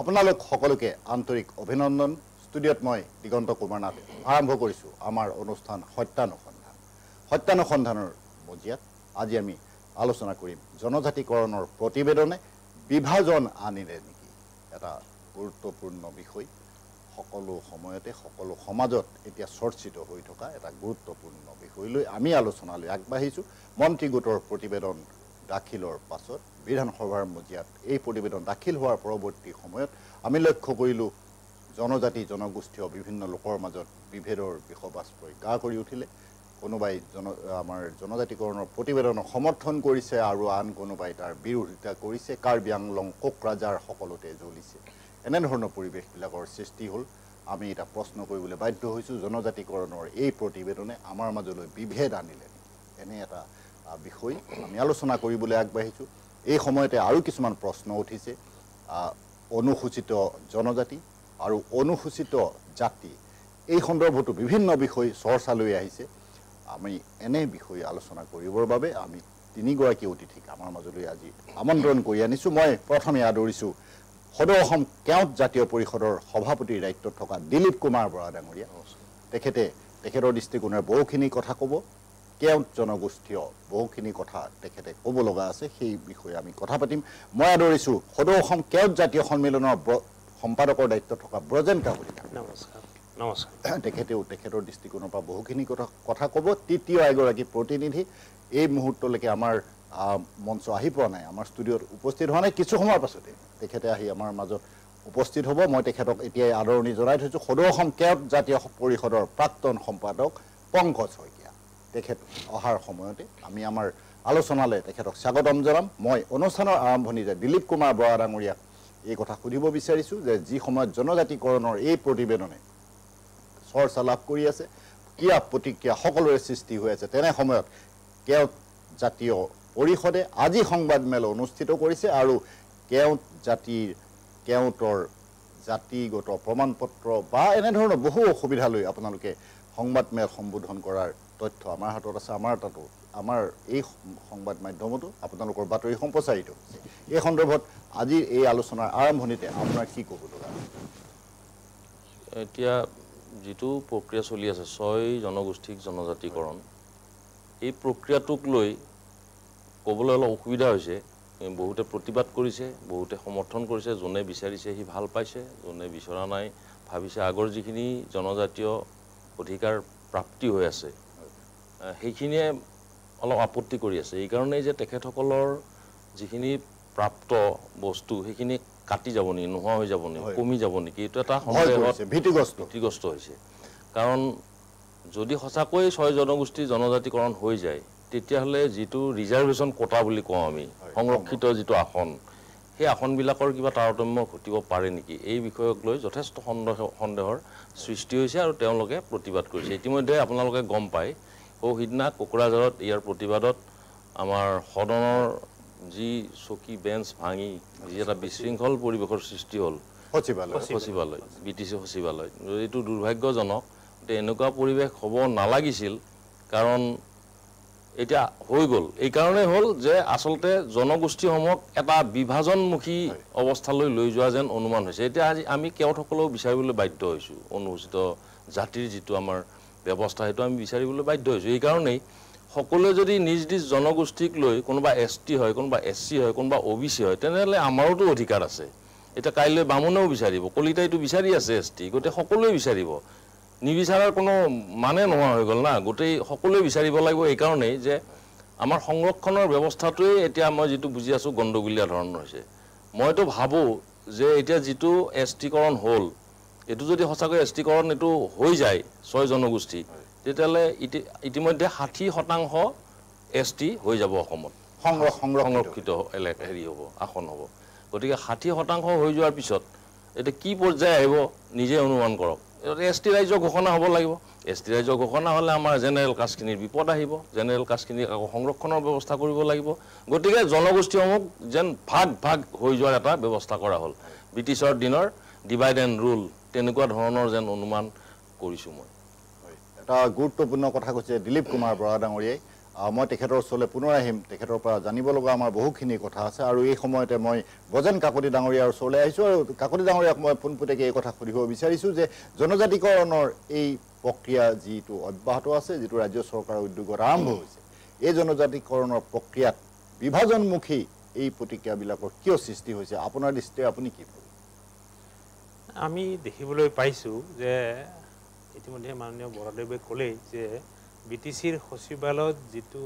আপোনালোক সকলোকে আন্তৰিক অভিনন্দন। ষ্টুডিঅ'ত মই দিগন্ত কুমাৰ নাথ আৰম্ভ কৰিছোঁ আমাৰ অনুষ্ঠান সত্যানুসন্ধান। সত্যানুসন্ধানৰ মজিয়াত আজি আমি আলোচনা কৰিম জনজাতিকৰণৰ প্ৰতিবেদনে বিভাজন আনিলে নেকি। এটা গুৰুত্বপূৰ্ণ বিষয়, সকলো সময়তে সকলো সমাজত এতিয়া চৰ্চিত হৈ থকা এটা গুৰুত্বপূৰ্ণ বিষয় লৈ আমি আলোচনালৈ আগবাঢ়িছোঁ। মন্ত্ৰী গোটৰ প্ৰতিবেদন দাখিলৰ পাছত বিধানসভাৰ মজিয়াত এই প্ৰতিবেদন দাখিল হোৱাৰ পৰৱৰ্তী সময়ত আমি লক্ষ্য কৰিলোঁ জনজাতি জনগোষ্ঠীয় বিভিন্ন লোকৰ মাজত বিভেদৰ বিষবাস্পই গা কৰি উঠিলে। কোনোবাই আমাৰ জনজাতিকৰণৰ প্ৰতিবেদনক সমৰ্থন কৰিছে আৰু আন কোনোবাই তাৰ বিৰোধিতা কৰিছে। কাৰ্বি আংলং কোকৰাঝাৰ সকলোতে জ্বলিছে। এনেধৰণৰ পৰিৱেশবিলাকৰ সৃষ্টি হ'ল। আমি এটা প্ৰশ্ন কৰিবলৈ বাধ্য হৈছোঁ, জনজাতিকৰণৰ এই প্ৰতিবেদনে আমাৰ মাজলৈ বিভেদ আনিলে নেকি। এনে এটা বিষয় আমি আলোচনা কৰিবলৈ আগবাঢ়িছোঁ। এই সময়তে আৰু কিছুমান প্ৰশ্ন উঠিছে। অনুসূচিত জনজাতি আৰু অনুসূচিত জাতি এই সন্দৰ্ভতো বিভিন্ন বিষয় চৰ্চালৈ আহিছে। আমি এনে বিষয় আলোচনা কৰিবৰ বাবে আমি তিনিগৰাকী অতিথিক আমাৰ মাজলৈ আজি আমন্ত্ৰণ কৰি আনিছোঁ। মই প্ৰথমে আদৰিছোঁ সদৌ অসম কেওট জাতীয় পৰিষদৰ সভাপতিৰ দায়িত্বত থকা দিলীপ কুমাৰ বৰা ডাঙৰীয়া। তেখেতৰ দৃষ্টিকোণেৰে বহুখিনি কথা ক'ব। কেওট জনগোষ্ঠীয় বহুখিনি কথা তেখেতে ক'ব লগা আছে, সেই বিষয়ে আমি কথা পাতিম। মই আদৰিছোঁ সদৌ অসম কেওট জাতীয় সন্মিলনৰ সম্পাদকৰ দায়িত্বত থকা ব্ৰজেন কাকতি। নমস্কাৰ। তেখেতৰ দৃষ্টিকোণৰ পৰা বহুখিনি কথা ক'ব। তৃতীয় এগৰাকী প্ৰতিনিধি এই মুহূৰ্তলৈকে আমাৰ মঞ্চ আহি পোৱা নাই, আমাৰ ষ্টুডিঅ'ত উপস্থিত হোৱা নাই। কিছু সময়ৰ পাছতে তেখেতে আহি আমাৰ মাজত উপস্থিত হ'ব। মই তেখেতক এতিয়াই আদৰণি জনাই থৈছোঁ। সদৌ অসম কেওট জাতীয় পৰিষদৰ প্ৰাক্তন সম্পাদক পংকজ শইকীয়া। তেখেত অহাৰ সময়তে আমি আমাৰ আলোচনালৈ তেখেতক স্বাগতম জনাম। মই অনুষ্ঠানৰ আৰম্ভণিতে দিলীপ কুমাৰ বৰা ডাঙৰীয়াক এই কথা সুধিব বিচাৰিছোঁ যে যি সময়ত জনজাতিকৰণৰ এই প্ৰতিবেদনে চৰ্চা লাভ কৰি আছে, ক্ৰিয়া প্ৰতিক্ৰিয়া সকলোৰে সৃষ্টি হৈ আছে, তেনে সময়ত কেওট জাতীয় পৰিষদে আজি সংবাদমেল অনুষ্ঠিত কৰিছে আৰু কেওটৰ জাতিগত প্ৰমাণপত্ৰ বা এনেধৰণৰ বহু অসুবিধা লৈ আপোনালোকে সংবাদমেল সম্বোধন কৰাৰ তথ্য আমাৰ হাতত আছে। আমাৰ এই সংবাদ মাধ্যমতো আপোনালোকৰ বাতৰি সম্প্ৰচাৰিত হৈছে। এই সন্দৰ্ভত আজিৰ এই আলোচনাৰ আৰম্ভণিতে আপোনাৰ কি ক'ব লগা? এতিয়া যিটো প্ৰক্ৰিয়া চলি আছে ৬ জনগোষ্ঠীক জনজাতিকৰণ, এই প্ৰক্ৰিয়াটোক লৈ ক'বলৈ অলপ অসুবিধা হৈছে। বহুতে প্ৰতিবাদ কৰিছে, বহুতে সমৰ্থন কৰিছে। যোনে বিচাৰিছে সি ভাল পাইছে, যোনে বিচৰা নাই ভাবিছে আগৰ যিখিনি জনজাতীয় অধিকাৰ প্ৰাপ্তি হৈ আছে সেইখিনিয়ে অলপ আপত্তি কৰি আছে। এইকাৰণেই যে তেখেতসকলৰ যিখিনি প্ৰাপ্ত বস্তু সেইখিনি কাটি যাব নেকি, নোহোৱা হৈ যাব নেকি, কমি যাব নেকি, এইটো এটা ভীতিগ্ৰস্ত হৈছে। কাৰণ যদি সঁচাকৈ ৬ জনগোষ্ঠীৰ জনজাতিকৰণ হৈ যায় তেতিয়াহ'লে যিটো ৰিজাৰ্ভেশ্যন কোটা বুলি কওঁ আমি, সংৰক্ষিত যিটো আসন, সেই আসনবিলাকৰ কিবা তাৰতম্য ঘটিব পাৰে নেকি, এই বিষয়ক লৈ যথেষ্ট সন্দেহৰ সৃষ্টি হৈছে আৰু তেওঁলোকে প্ৰতিবাদ কৰিছে। ইতিমধ্যে আপোনালোকে গম পায় সিদিনা কোকৰাঝাৰত ইয়াৰ প্ৰতিবাদত আমাৰ সদনৰ যি চকী বেঞ্চ ভাঙি যি এটা বিশৃংখল পৰিৱেশৰ সৃষ্টি হ'ল সচিবালয়, BTC সচিবালয়, এইটো দুৰ্ভাগ্যজনক। এনেকুৱা পৰিৱেশ হ'ব নালাগিছিল, কাৰণ এতিয়া হৈ গ'ল। এইকাৰণেই হ'ল যে আচলতে জনগোষ্ঠীসমূহক এটা বিভাজনমুখী অৱস্থালৈ লৈ যোৱা যেন অনুমান হৈছে। এতিয়া আজি আমি কেওটসকলেও বিচাৰিবলৈ বাধ্য হৈছোঁ। অনুসূচিত জাতিৰ যিটো আমাৰ ব্যৱস্থা সেইটো আমি বিচাৰিবলৈ বাধ্য হৈছোঁ। এইকাৰণেই সকলোৱে যদি নিজ নিজ জনগোষ্ঠীক লৈ কোনোবা ST হয়, কোনোবা SC হয়, কোনোবা OBC হয়, তেনেহ'লে আমাৰোতো অধিকাৰ আছে। এতিয়া কাইলৈ বামুণেও বিচাৰিব, কলিতাইটো বিচাৰি আছে ST, গতিকে সকলোৱে বিচাৰিব। নিবিচাৰাৰ কোনো মানে নোহোৱা হৈ গ'ল না, গোটেই সকলোৱে বিচাৰিব লাগিব। এইকাৰণেই যে আমাৰ সংৰক্ষণৰ ব্যৱস্থাটোৱে এতিয়া মই যিটো বুজি আছোঁ গণ্ডগোলীয়া ধৰণৰ হৈছে। মইতো ভাবোঁ যে এতিয়া যিটো STকৰণ হ'ল, এইটো যদি সঁচাকৈ STকৰণ এইটো হৈ যায় ৬ জনগোষ্ঠী, তেতিয়াহ'লে ইতিমধ্যে 60% ST হৈ যাব অসমত, সংৰক্ষিত হ'ব, আসন হ'ব। গতিকে 60% হৈ যোৱাৰ পিছত এতিয়া কি পৰ্যায় আহিব নিজে অনুমান কৰক। ST ৰাজ্য ঘোষণা হ'ব লাগিব। ST ৰাজ্য ঘোষণা হ'লে আমাৰ জেনেৰেল কাষ্টখিনিৰ বিপদ আহিব। জেনেৰেল কাষ্টখিনিক আকৌ সংৰক্ষণৰ ব্যৱস্থা কৰিব লাগিব। গতিকে জনগোষ্ঠীসমূহ যেন ভাগ ভাগ হৈ যোৱাৰ এটা ব্যৱস্থা কৰা হ'ল। ব্ৰিটিছৰ দিনৰ ডিভাইড এণ্ড ৰুল তেনেকুৱা ধৰণৰ যেন অনুমান কৰিছোঁ মই। এটা গুৰুত্বপূৰ্ণ কথা কৈছে দিলীপ কুমাৰ বৰা ডাঙৰীয়াই। মই তেখেতৰ ওচৰলৈ পুনৰ আহিম তেখেতৰ পৰা জানিব লগা আমাৰ বহুখিনি কথা আছে আৰু এই সময়তে মই বজেন কাকতি ডাঙৰীয়াৰ ওচৰলৈ আহিছোঁ আৰু কাকতি ডাঙৰীয়াক মই পোনপটীয়াকৈ এই কথা সুধিব বিচাৰিছোঁ যে জনজাতিকৰণৰ এই প্ৰক্ৰিয়া যিটো অব্যাহত আছে যিটো ৰাজ্য চৰকাৰৰ উদ্যোগত আৰম্ভ হৈছে এই জনজাতিকৰণৰ প্ৰক্ৰিয়াত বিভাজনমুখী এই প্ৰতিক্ৰিয়াবিলাকৰ কিয় সৃষ্টি হৈছে আপোনাৰ দৃষ্টিৰে আপুনি কি ভাবে আমি দেখিবলৈ পাইছোঁ যে ইতিমধ্যে মাননীয় বৰাদেৱে ক'লেই যে বিটিচিৰ সচিবালয়ত যিটো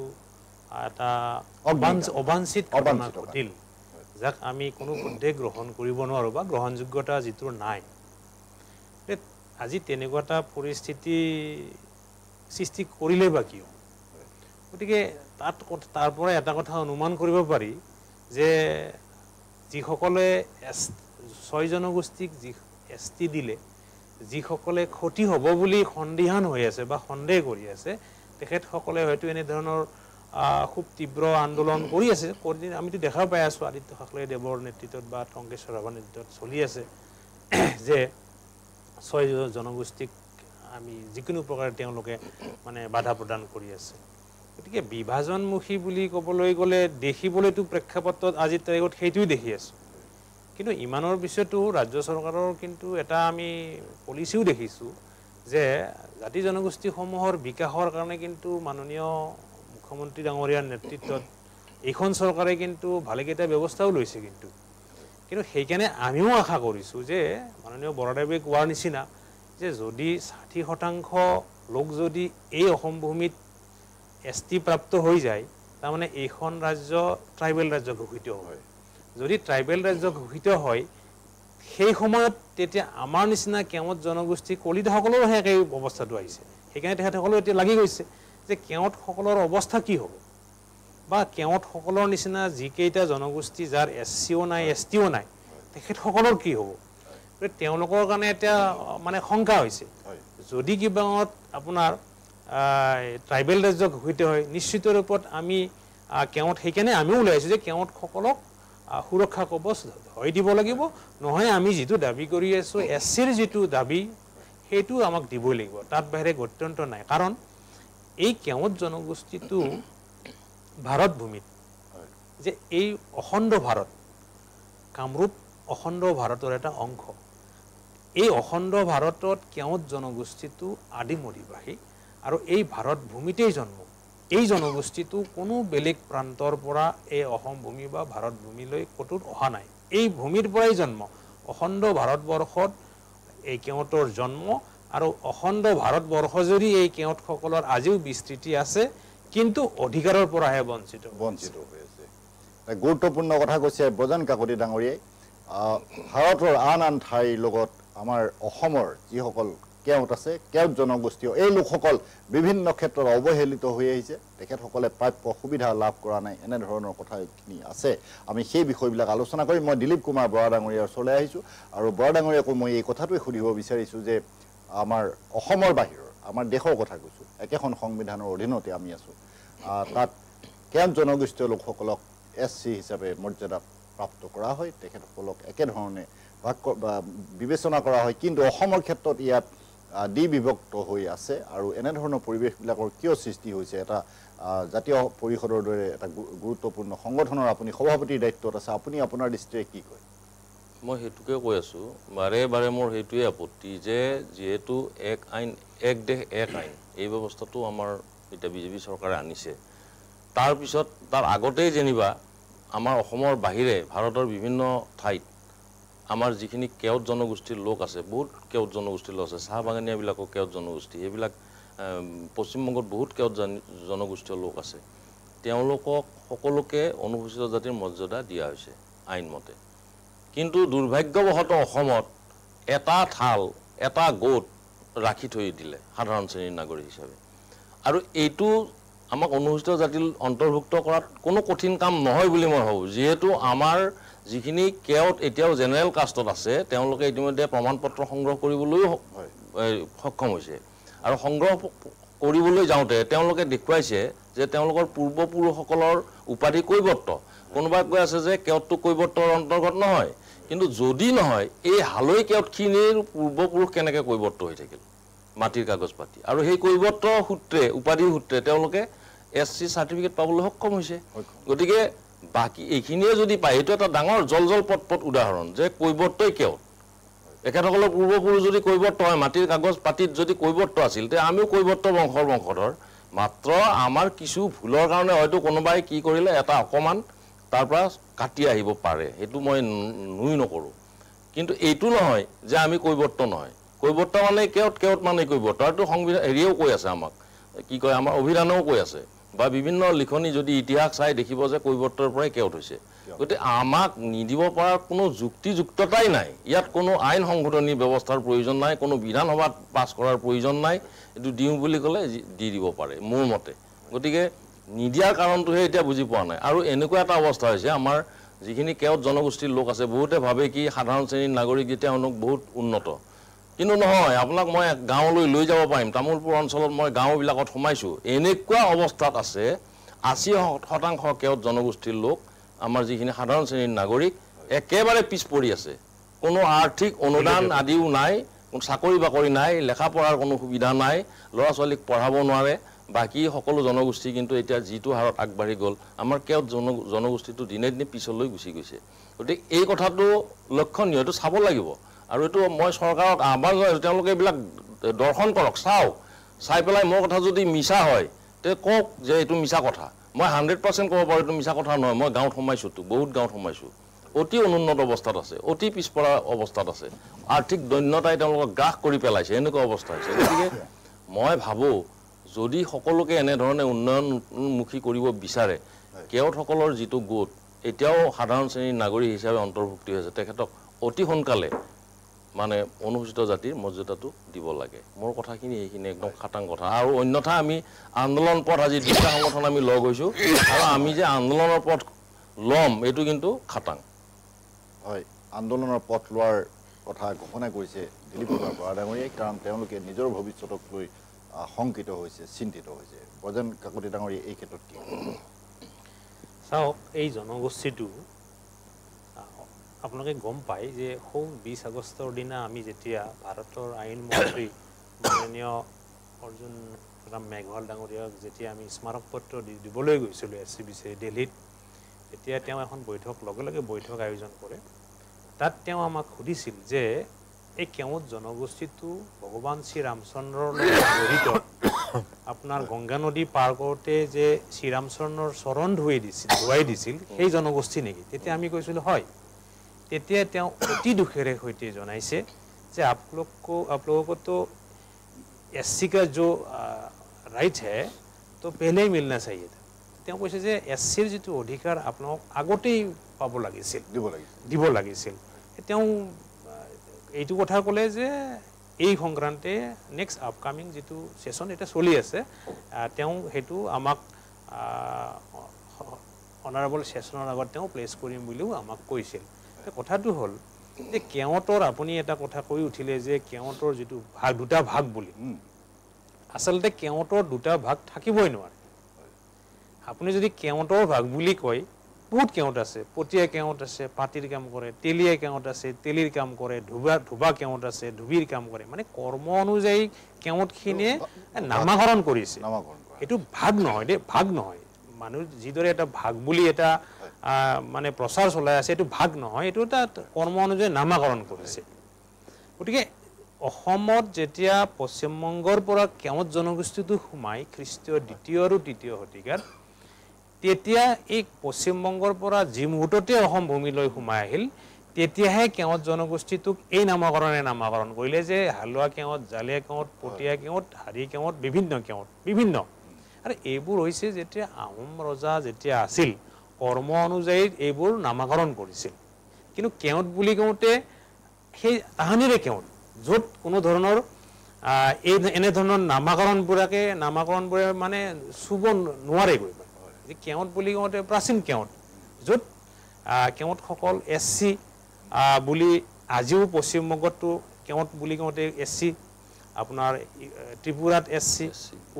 এটা অবাঞ্ছিত ঘটনা ঘটিল যাক আমি কোনো পধ্যে গ্ৰহণ কৰিব নোৱাৰোঁ বা গ্ৰহণযোগ্যতা যিটো নাই আজি তেনেকুৱা এটা পৰিস্থিতি সৃষ্টি কৰিলে বা কিয় গতিকে তাৰ পৰা এটা কথা অনুমান কৰিব পাৰি যে যিসকলে 6 জনগোষ্ঠীক ST দিলে যিসকলে ক্ষতি হ'ব বুলি সন্দিহান হৈ আছে বা সন্দেহ কৰি আছে তেখেতসকলে হয়তো এনেধৰণৰ খুব তীব্ৰ আন্দোলন কৰি আছে আমিতো দেখা পাই আছোঁ আদিত্য ঠাকৰে দেৱৰ নেতৃত্বত বা টংকেশ্বৰ ৰাভাৰ নেতৃত্বত চলি আছে যে 6 জনগোষ্ঠীক আমি যিকোনো প্ৰকাৰে তেওঁলোকে মানে বাধা প্ৰদান কৰি আছে গতিকে বিভাজনমুখী বুলি ক'বলৈ গ'লে দেখিবলৈতো প্ৰেক্ষাপটত আজিৰ তাৰিখত সেইটোৱে দেখি আছোঁ কিন্তু ইমানৰ পিছতো ৰাজ্য চৰকাৰৰ কিন্তু এটা আমি পলিচিও দেখিছোঁ যে জাতি জনগোষ্ঠীসমূহৰ বিকাশৰ কাৰণে কিন্তু মাননীয় মুখ্যমন্ত্ৰী ডাঙৰীয়াৰ নেতৃত্বত এইখন চৰকাৰে কিন্তু ভালেকেইটা ব্যৱস্থাও লৈছে কিন্তু সেইকাৰণে আমিও আশা কৰিছোঁ যে মাননীয় বৰাদেৱে কোৱাৰ নিচিনা যে যদি 60% লোক যদি এই অসম ভূমিত ST প্ৰাপ্ত হৈ যায় তাৰমানে এইখন ৰাজ্য ট্ৰাইবেল ৰাজ্য ঘোষিত হয় যদি ট্ৰাইবেল ৰাজ্য ঘোষিত হয় সেই সময়ত তেতিয়া আমাৰ নিচিনা কেওট জনগোষ্ঠী কলিতাসকলৰ একেই অৱস্থাটো আহিছে সেইকাৰণে তেখেতসকলে এতিয়া লাগি গৈছে যে কেওটসকলৰ অৱস্থা কি হ'ব বা কেওটসকলৰ নিচিনা যিকেইটা জনগোষ্ঠী যাৰ SCও নাই STও নাই তেখেতসকলৰ কি হ'ব তেওঁলোকৰ কাৰণে এতিয়া মানে শংকা হৈছে যদি কিবাত আপোনাৰ ট্ৰাইবেল ৰাজ্য ঘোষিত হয় নিশ্চিত ৰূপত আমি কেওট সেইকাৰণে আমিও ওলাইছোঁ যে কেওটসকলক সুৰক্ষা কবচ হৈ দিব লাগিব নহয় আমি যিটো দাবী কৰি আছোঁ SCৰ যিটো দাবী সেইটো আমাক দিবই লাগিব তাত বাহিৰে গত্যন্ত নাই কাৰণ এই কেওট জনগোষ্ঠীটো ভাৰত ভূমিত যে এই অখণ্ড ভাৰত কামৰূপ অখণ্ড ভাৰতৰ এটা অংশ এই অখণ্ড ভাৰতত কেওট জনগোষ্ঠীটো আদিম অধিবাসী আৰু এই ভাৰত ভূমিতেই জন্ম এই জনগোষ্ঠীটো কোনো বেলেগ প্ৰান্তৰ পৰা এই অসম ভূমি বা ভাৰত ভূমিলৈ ক'তো অহা নাই এই ভূমিৰ পৰাই জন্ম অখণ্ড ভাৰতবৰ্ষত এই কেওটৰ জন্ম আৰু অখণ্ড ভাৰতবৰ্ষ যদি এই কেওটসকলৰ আজিও বিস্তৃতি আছে কিন্তু অধিকাৰৰ পৰাহে বঞ্চিত হৈ আছে গুৰুত্বপূৰ্ণ কথা কৈছে বজেন কাকতি ডাঙৰীয়াই ভাৰতৰ আন ঠাইৰ লগত আমাৰ অসমৰ যিসকল কেওট আছে কেওট জনগোষ্ঠীয় এই লোকসকল বিভিন্ন ক্ষেত্ৰত অৱহেলিত হৈ আহিছে তেখেতসকলে প্ৰাপ্য সুবিধা লাভ কৰা নাই এনেধৰণৰ কথাখিনি আছে আমি সেই বিষয়বিলাক আলোচনা কৰিম মই দিলীপ কুমাৰ বৰা ডাঙৰীয়াৰ ওচৰলৈ আহিছোঁ আৰু বৰা ডাঙৰীয়াকো মই এই কথাটোৱে সুধিব বিচাৰিছোঁ যে আমাৰ অসমৰ বাহিৰৰ আমাৰ দেশৰ কথা কৈছোঁ একেখন সংবিধানৰ অধীনতে আমি আছোঁ তাত কেওট জনগোষ্ঠীয় লোকসকলক SC হিচাপে মৰ্যাদা প্ৰাপ্ত কৰা হয় তেখেতসকলক একেধৰণে বিবেচনা কৰা হয় কিন্তু অসমৰ ক্ষেত্ৰত ইয়াত বিভক্ত হৈ আছে আৰু এনেধৰণৰ পৰিৱেশবিলাকৰ কিয় সৃষ্টি হৈছে এটা জাতীয় পৰিষদৰ দৰে এটা গুৰুত্বপূৰ্ণ সংগঠনৰ আপুনি সভাপতিৰ দায়িত্বত আছে আপুনি আপোনাৰ দৃষ্টিৰে কি কয় মই সেইটোকে কৈ আছোঁ বাৰে বাৰে মোৰ সেইটোৱে আপত্তি যে যিহেতু এক আইন এক দেশ এক আইন এই ব্যৱস্থাটো আমাৰ এতিয়া বিজেপি চৰকাৰে আনিছে তাৰপিছত তাৰ আগতেই যেনিবা আমাৰ অসমৰ বাহিৰে ভাৰতৰ বিভিন্ন ঠাইত আমাৰ যিখিনি কেওট জনগোষ্ঠীৰ লোক আছে বহুত কেওট জনগোষ্ঠীৰ লোক আছে চাহ বাগানীয়াবিলাকো কেওট জনগোষ্ঠী এইবিলাক পশ্চিমবংগত বহুত কেওট জনগোষ্ঠীয় লোক আছে তেওঁলোকক সকলোকে অনুসূচিত জাতিৰ মৰ্যাদা দিয়া হৈছে আইনমতে কিন্তু দুৰ্ভাগ্যবশতঃ অসমত এটা ঠাল এটা গোট ৰাখি থৈ দিলে সাধাৰণ শ্ৰেণীৰ নাগৰিক হিচাপে আৰু এইটো আমাক অনুসূচিত জাতিৰ অন্তৰ্ভুক্ত কৰাত কোনো কঠিন কাম নহয় বুলি মই ভাবোঁ যিহেতু আমাৰ যিখিনি কেওট এতিয়াও জেনেৰেল কাষ্টত আছে তেওঁলোকে ইতিমধ্যে প্ৰমাণপত্ৰ সংগ্ৰহ কৰিবলৈও সক্ষম হৈছে আৰু সংগ্ৰহ কৰিবলৈ যাওঁতে তেওঁলোকে দেখুৱাইছে যে তেওঁলোকৰ পূৰ্বপুৰুষসকলৰ উপাধি কৈৱৰ্ত কোনোবাই কৈ আছে যে কেওটটো কৈৱৰ্তৰ অন্তৰ্গত নহয় কিন্তু যদি নহয় এই হালৈ কেওটখিনিৰ পূৰ্বপুৰুষ কেনেকৈ কৈৱৰ্ত হৈ থাকিল মাটিৰ কাগজ পাতি আৰু সেই কৈৱৰ্ত সূত্ৰে উপাধিৰ সূত্ৰে তেওঁলোকে SC চাৰ্টিফিকেট পাবলৈ সক্ষম হৈছে গতিকে বাকি এইখিনিয়ে যদি পায় এইটো এটা ডাঙৰ জল পট উদাহৰণ যে কৈৱৰ্তই কেও একেসকলৰ পূৰ্বপুৰুষ যদি কৈৱৰ্ত হয় মাটিৰ কাগজ পাতিত যদি কৈৱৰ্ত আছিল তে আমিও কৈৱৰ্ত বংশধৰ মাত্ৰ আমাৰ কিছু ভুলৰ কাৰণে হয়তো কোনোবাই কি কৰিলে এটা অকমান তাৰ পৰা কাটি আহিব পাৰে সেইটো মই নুই নকৰো কিন্তু এইটো নহয় যে আমি কৈৱৰ্ত নহয় কৈৱৰ্ত মানে কেওট মানে কৈৱৰ্ত আৰু সংবিধান এৰিও কৈ আছে আমাক কি কয় আমাৰ অভিধানও কৈ আছে বা বিভিন্ন লিখনি যদি ইতিহাস চাই দেখিব যে কৈৱৰ্তৰ পৰাই কেওট হৈছে গতি আমাক নিদিব পৰা কোনো যুক্তিযুক্ততাই নাই ইয়াত কোনো আইন সংশোধনী ব্যৱস্থাৰ প্ৰয়োজন নাই কোনো বিধানসভাত পাছ কৰাৰ প্ৰয়োজন নাই এটো দিউ বুলি কলে দি দিব পাৰে মোৰ মতে গতিকে নিদিয়াৰ কাৰণটোহে এতিয়া বুজি পোৱা নাই আৰু এনেকুৱা এটা অৱস্থা হৈছে আমাৰ যিখিনি কেওট জনগোষ্ঠীৰ লোক আছে বহুতে ভাবে কি সাধাৰণ শ্ৰেণীৰ নাগৰিক যেতিয়া অনুক বহুত উন্নত কিন্তু নহয় আপোনাক মই গাঁৱলৈ লৈ যাব পাৰিম তামুলপুৰ অঞ্চলত মই গাঁওবিলাকত সোমাইছো এনেকুৱা অৱস্থাত আছে 80% কেওট জনগোষ্ঠীৰ লোক আমাৰ যিখিনি সাধাৰণ শ্ৰেণীৰ নাগৰিক একেবাৰে পিছ পৰি আছে কোনো আৰ্থিক অনুদান আদিও নাই কোনো চাকৰি বাকৰি নাই লেখা পঢ়াৰ কোনো সুবিধা নাই ল'ৰা ছোৱালীক পঢ়াব নোৱাৰে বাকি সকলো জনগোষ্ঠী কিন্তু এতিয়া যিটো হাৰত আগবাঢ়ি গ'ল আমাৰ কেওট জনগোষ্ঠীটো দিনে দিনে পিছলৈ গুচি গৈছে গতিকে এই কথাটো লক্ষণীয়টো চাব লাগিব আৰু এটো মই চৰকাৰক আহ্বান জনাইছো তেওঁলোকে এইবিলাক দৰ্শন কৰক চাই পেলাই মোৰ কথা যদি মিছা হয় তে কক যে এইটো মিছা কথা মই 100% ক'ব পাৰো এইটো মিছা কথা নহয় মই গাঁৱত সোমাইছো তো বহুত গাঁৱত সোমাইছো অতি অনুন্নত অৱস্থাত আছে অতি পিছপৰা অৱস্থাত আছে আৰ্থিক দৈন্যতাই তেওঁলোকক গ্ৰাস কৰি পেলাইছে এনেকুৱা অৱস্থা হৈছে গতিকে মই ভাবো যদি সকলোকে এনে ধৰণে উন্নয়নমুখী কৰিব বিচাৰে কেওটসকলৰ যিটো গোট এতিয়াও সাধাৰণ শ্ৰেণীৰ নাগৰিক হিচাপে অন্তৰ্ভুক্তি হৈছে তেখেতক অতি সোনকালে মানে অনুসূচিত জাতিৰ মৰ্যাদাটো দিব লাগে মোৰ কথাখিনি এইখিনি একদম খাটাং কথা আৰু অন্যথা আমি আন্দোলন পথ আজি দুটা সংগঠন আমি লগ হৈছো আৰু আমি যে আন্দোলনৰ পথ লম এটো কিন্তু খাটাং হয় আন্দোলনৰ পথ লোৱাৰ কথা ঘোষণা কৰিছে দিলীপ কুমাৰ বৰা ডাঙৰীয়াই কাৰণ তেওঁলোকে নিজৰ ভৱিষ্যতক লৈ শংকিত হৈছে চিন্তিত হৈছে বজন কাকতি ডাঙৰীয়া এই ক্ষেত্ৰত কি চাওক এই জনগোষ্ঠীটো আপোনালোকে গম পায় যে 20 আগষ্টৰ দিনা আমি যেতিয়া ভাৰতৰ আইন মন্ত্ৰী মাননীয় অৰ্জুন ৰাম মেঘৱাল ডাঙৰীয়াক যেতিয়া আমি স্মাৰক পত্ৰ দিবলৈ গৈছিলোঁ SCBC দিল্লীত তেতিয়া তেওঁ এখন বৈঠক লগে বৈঠক আয়োজন কৰে তাত তেওঁ আমাক সুধিছিল যে এই কেওট জনগোষ্ঠীটো ভগৱান শ্ৰী ৰামচন্দ্ৰৰ লগত জড়িত আপোনাৰ গংগা নদী পাৰ কৰোঁতে যে শ্ৰী ৰামচন্দ্ৰৰ চৰণ ধুৱাই দিছিল সেই জনগোষ্ঠী নেকি তেতিয়া আমি কৈছিলোঁ হয় তেতিয়া তেওঁ অতি দুখেৰে সৈতে জনাইছে যে आप लोगों को तो SC का जो राइट है तो पहले ही मिलना चाहिए था তেওঁ কৈছে যে SCৰ যিটো অধিকাৰ আপোনাক আগতেই পাব লাগিছিল দিব লাগিছিল তেওঁ এইটো কথা ক'লে যে এই সংক্ৰান্তে নেক্সট আপকামিং যিটো সেশন এটা চলি আছে তেওঁ হেতু আমাক অনাৰেবল সেশনৰ আগত তেওঁ প্লেস কৰিম বুলিও আমাক কৈছিল কথাটো হল যে কেওটৰ আপুনি এটা কথা কৈ উঠিলে যে কেওটৰ যিটো ভাগ দুটা ভাগ বুলি আসলতে কেওটৰ দুটা ভাগ থাকিবই নোৱাৰে আপুনি যদি কেওটৰ ভাগ বুলি কয় বহুত কেওট আছে পটিয়া কেওট আছে পাটিৰ কাম কৰে তেলিয়া কেওট আছে তেলিৰ কাম কৰে ধুবা কেওট আছে ধুবিৰ কাম কৰে মানে কৰ্ম অনুযায়ী কেওটখিনিয়ে নামাকৰণ কৰিছে এটো ভাগ নহয় দে ভাগ নহয় মানুহ যিদৰে এটা ভাগ বুলি এটা মানে প্ৰচাৰ চলাই আছে এটো ভাগ নহয় এটো এটা কৰ্ম অনুযায়ী নামাকৰণ কৰিছে গতিকে অসমত যেতিয়া পশ্চিমবংগৰ পৰা কেওট জনগোষ্ঠীটো সোমাই খ্ৰীষ্টীয় দ্বিতীয় আৰু তৃতীয় শতিকাত তেতিয়া এই পশ্চিমবংগৰ পৰা যি মুহূৰ্ততে অসম ভূমিলৈ সোমাই আহিল তেতিয়াহে কেওট জনগোষ্ঠীটোক এই নামাকৰণ কৰিলে যে হালুৱা কেওট জালিয়া কেওট পটিয়া কেওট হাৰি কেওট বিভিন্ন আৰু এইবোৰ হৈছে যেতিয়া আহোম ৰজা যেতিয়া আছিল কৰ্ম অনুযায়ী এইবোৰ নামাকৰণ কৰিছিল কিন্তু কেওট বুলি কওঁতে সেই তাহানিৰে কেওট য'ত কোনো ধৰণৰ এনে ধৰণৰ নামাকৰণবোৰে মানে চুব নোৱাৰে গৈ যে কেওট বুলি কওঁতে প্ৰাচীন কেওট য'ত কেওটসকল SC বুলি আজিও পশ্চিমবংগতো কেওট বুলি কওঁতে SC আপোনাৰ ত্ৰিপুৰাত SC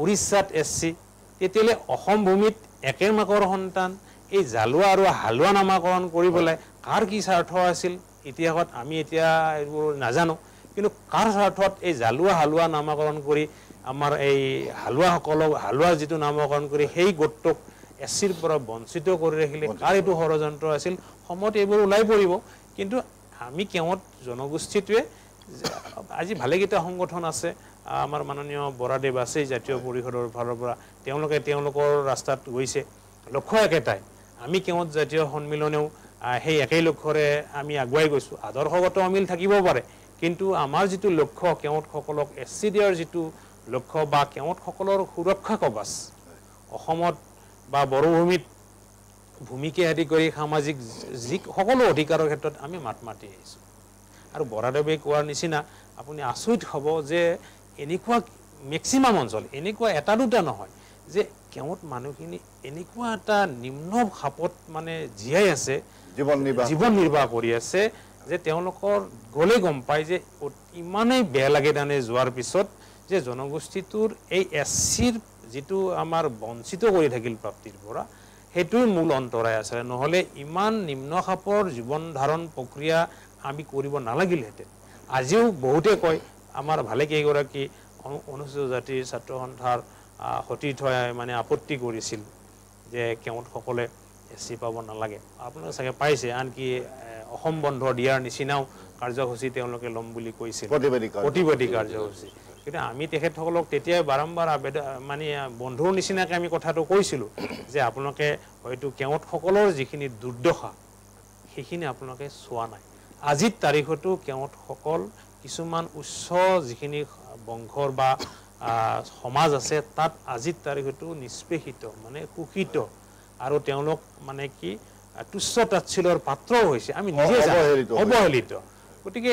উৰিষ্যাত SC তেতিয়ালে অসম ভূমিত একে মাকৰ সন্তান এই জালুৱা আৰু হালুৱা নামাকৰণ কৰিবলৈ কাৰ কি স্বাৰ্থ আছিল ইতিহাসত আমি এতিয়া এইবোৰ নাজানো কিন্তু কাৰ স্বাৰ্থত এই জালুৱা হালুৱা নামাকৰণ কৰি আমাৰ এই হালোৱাসকলক হালোৱা যিটো নামকৰণ কৰি সেই গোটটোক এছচিৰ পৰা বঞ্চিত কৰি ৰাখিলে কাৰ এইটো ষড়যন্ত্ৰ আছিল সময়ত এইবোৰ ওলাই পৰিব কিন্তু আমি কেৱত জনগোষ্ঠীটোৱে আজি ভালেকেইটা সংগঠন আছে আমাৰ মাননীয় বৰাদেৱ আছে জাতীয় পৰিষদৰ ফালৰ পৰা তেওঁলোকে তেওঁলোকৰ ৰাস্তাত গৈছে লক্ষ্য একেটাই আমি কেৱত জাতীয় সন্মিলনেও সেই একেই লক্ষ্যৰে আমি আগুৱাই গৈছোঁ আদৰ্শগত অমিল থাকিব পাৰে কিন্তু আমাৰ যিটো লক্ষ্য কেৱতসকলক এছচি দিয়াৰ যিটো লক্ষ্য বা কেৱতসকলৰ সুৰক্ষা কবচ অসমত বা বড়োভূমিত ভূমিকে আদি কৰি সামাজিক যি সকলো অধিকাৰৰ ক্ষেত্ৰত আমি মাত মাতি আহিছোঁ আৰু বৰাদেৱে কোৱাৰ নিচিনা আপুনি আচৰিত হ'ব যে এনেকুৱা মেক্সিমাম অঞ্চল এনেকুৱা এটা দুটা নহয় যে কেৱত মানুহখিনি এনেকুৱা এটা নিম্ন খাপত মানে জীয়াই আছে জীৱন নিৰ্বাহ কৰি আছে যে তেওঁলোকৰ গ'লে গম পায় যে ইমানেই বেয়া লাগে তানে যোৱাৰ পিছত যে জনগোষ্ঠীটোৰ এই এছচিৰ যিটো আমাৰ বঞ্চিত কৰি থাকিল প্ৰাপ্তিৰ পৰা সেইটোৰ মূল অন্তৰায় আছে নহ'লে ইমান নিম্ন খাপৰ জীৱন ধাৰণ প্ৰক্ৰিয়া আমি কৰিব নালাগিলহেঁতেন আজিও বহুতে কয় আমাৰ ভালে কেইগৰাকী অনুসূচিত জাতিৰ ছাত্ৰ সন্থাৰ সতীৰ্থই মানে আপত্তি কৰিছিল যে কেৱতসকলে এছচি পাব নালাগে আপোনালোকে চাগে পাইছে আনকি অসম বন্ধ দিয়াৰ নিচিনাও কাৰ্যসূচী তেওঁলোকে ল'ম বুলি কৈছিল প্ৰতিবাদী কাৰ্যসূচী কিন্তু আমি তেখেতসকলক তেতিয়াই বাৰম্বাৰ মানে বন্ধুৰ নিচিনাকৈ আমি কথাটো কৈছিলোঁ যে আপোনালোকে হয়তো কেৱতসকলৰ যিখিনি দুৰ্দশা সেইখিনি আপোনালোকে চোৱা নাই আজিৰ তাৰিখতো কেৱতসকল কিছুমান উচ্চ যিখিনি বংশৰ বা সমাজ আছে তাত আজিৰ তাৰিখতো নিষ্পেষিত মানে শোষিত আৰু তেওঁলোক মানে কি তুচ্ছ তাচ্ছিল্যৰ পাত্ৰও হৈছে আমি নিজে অৱহেলিত গতিকে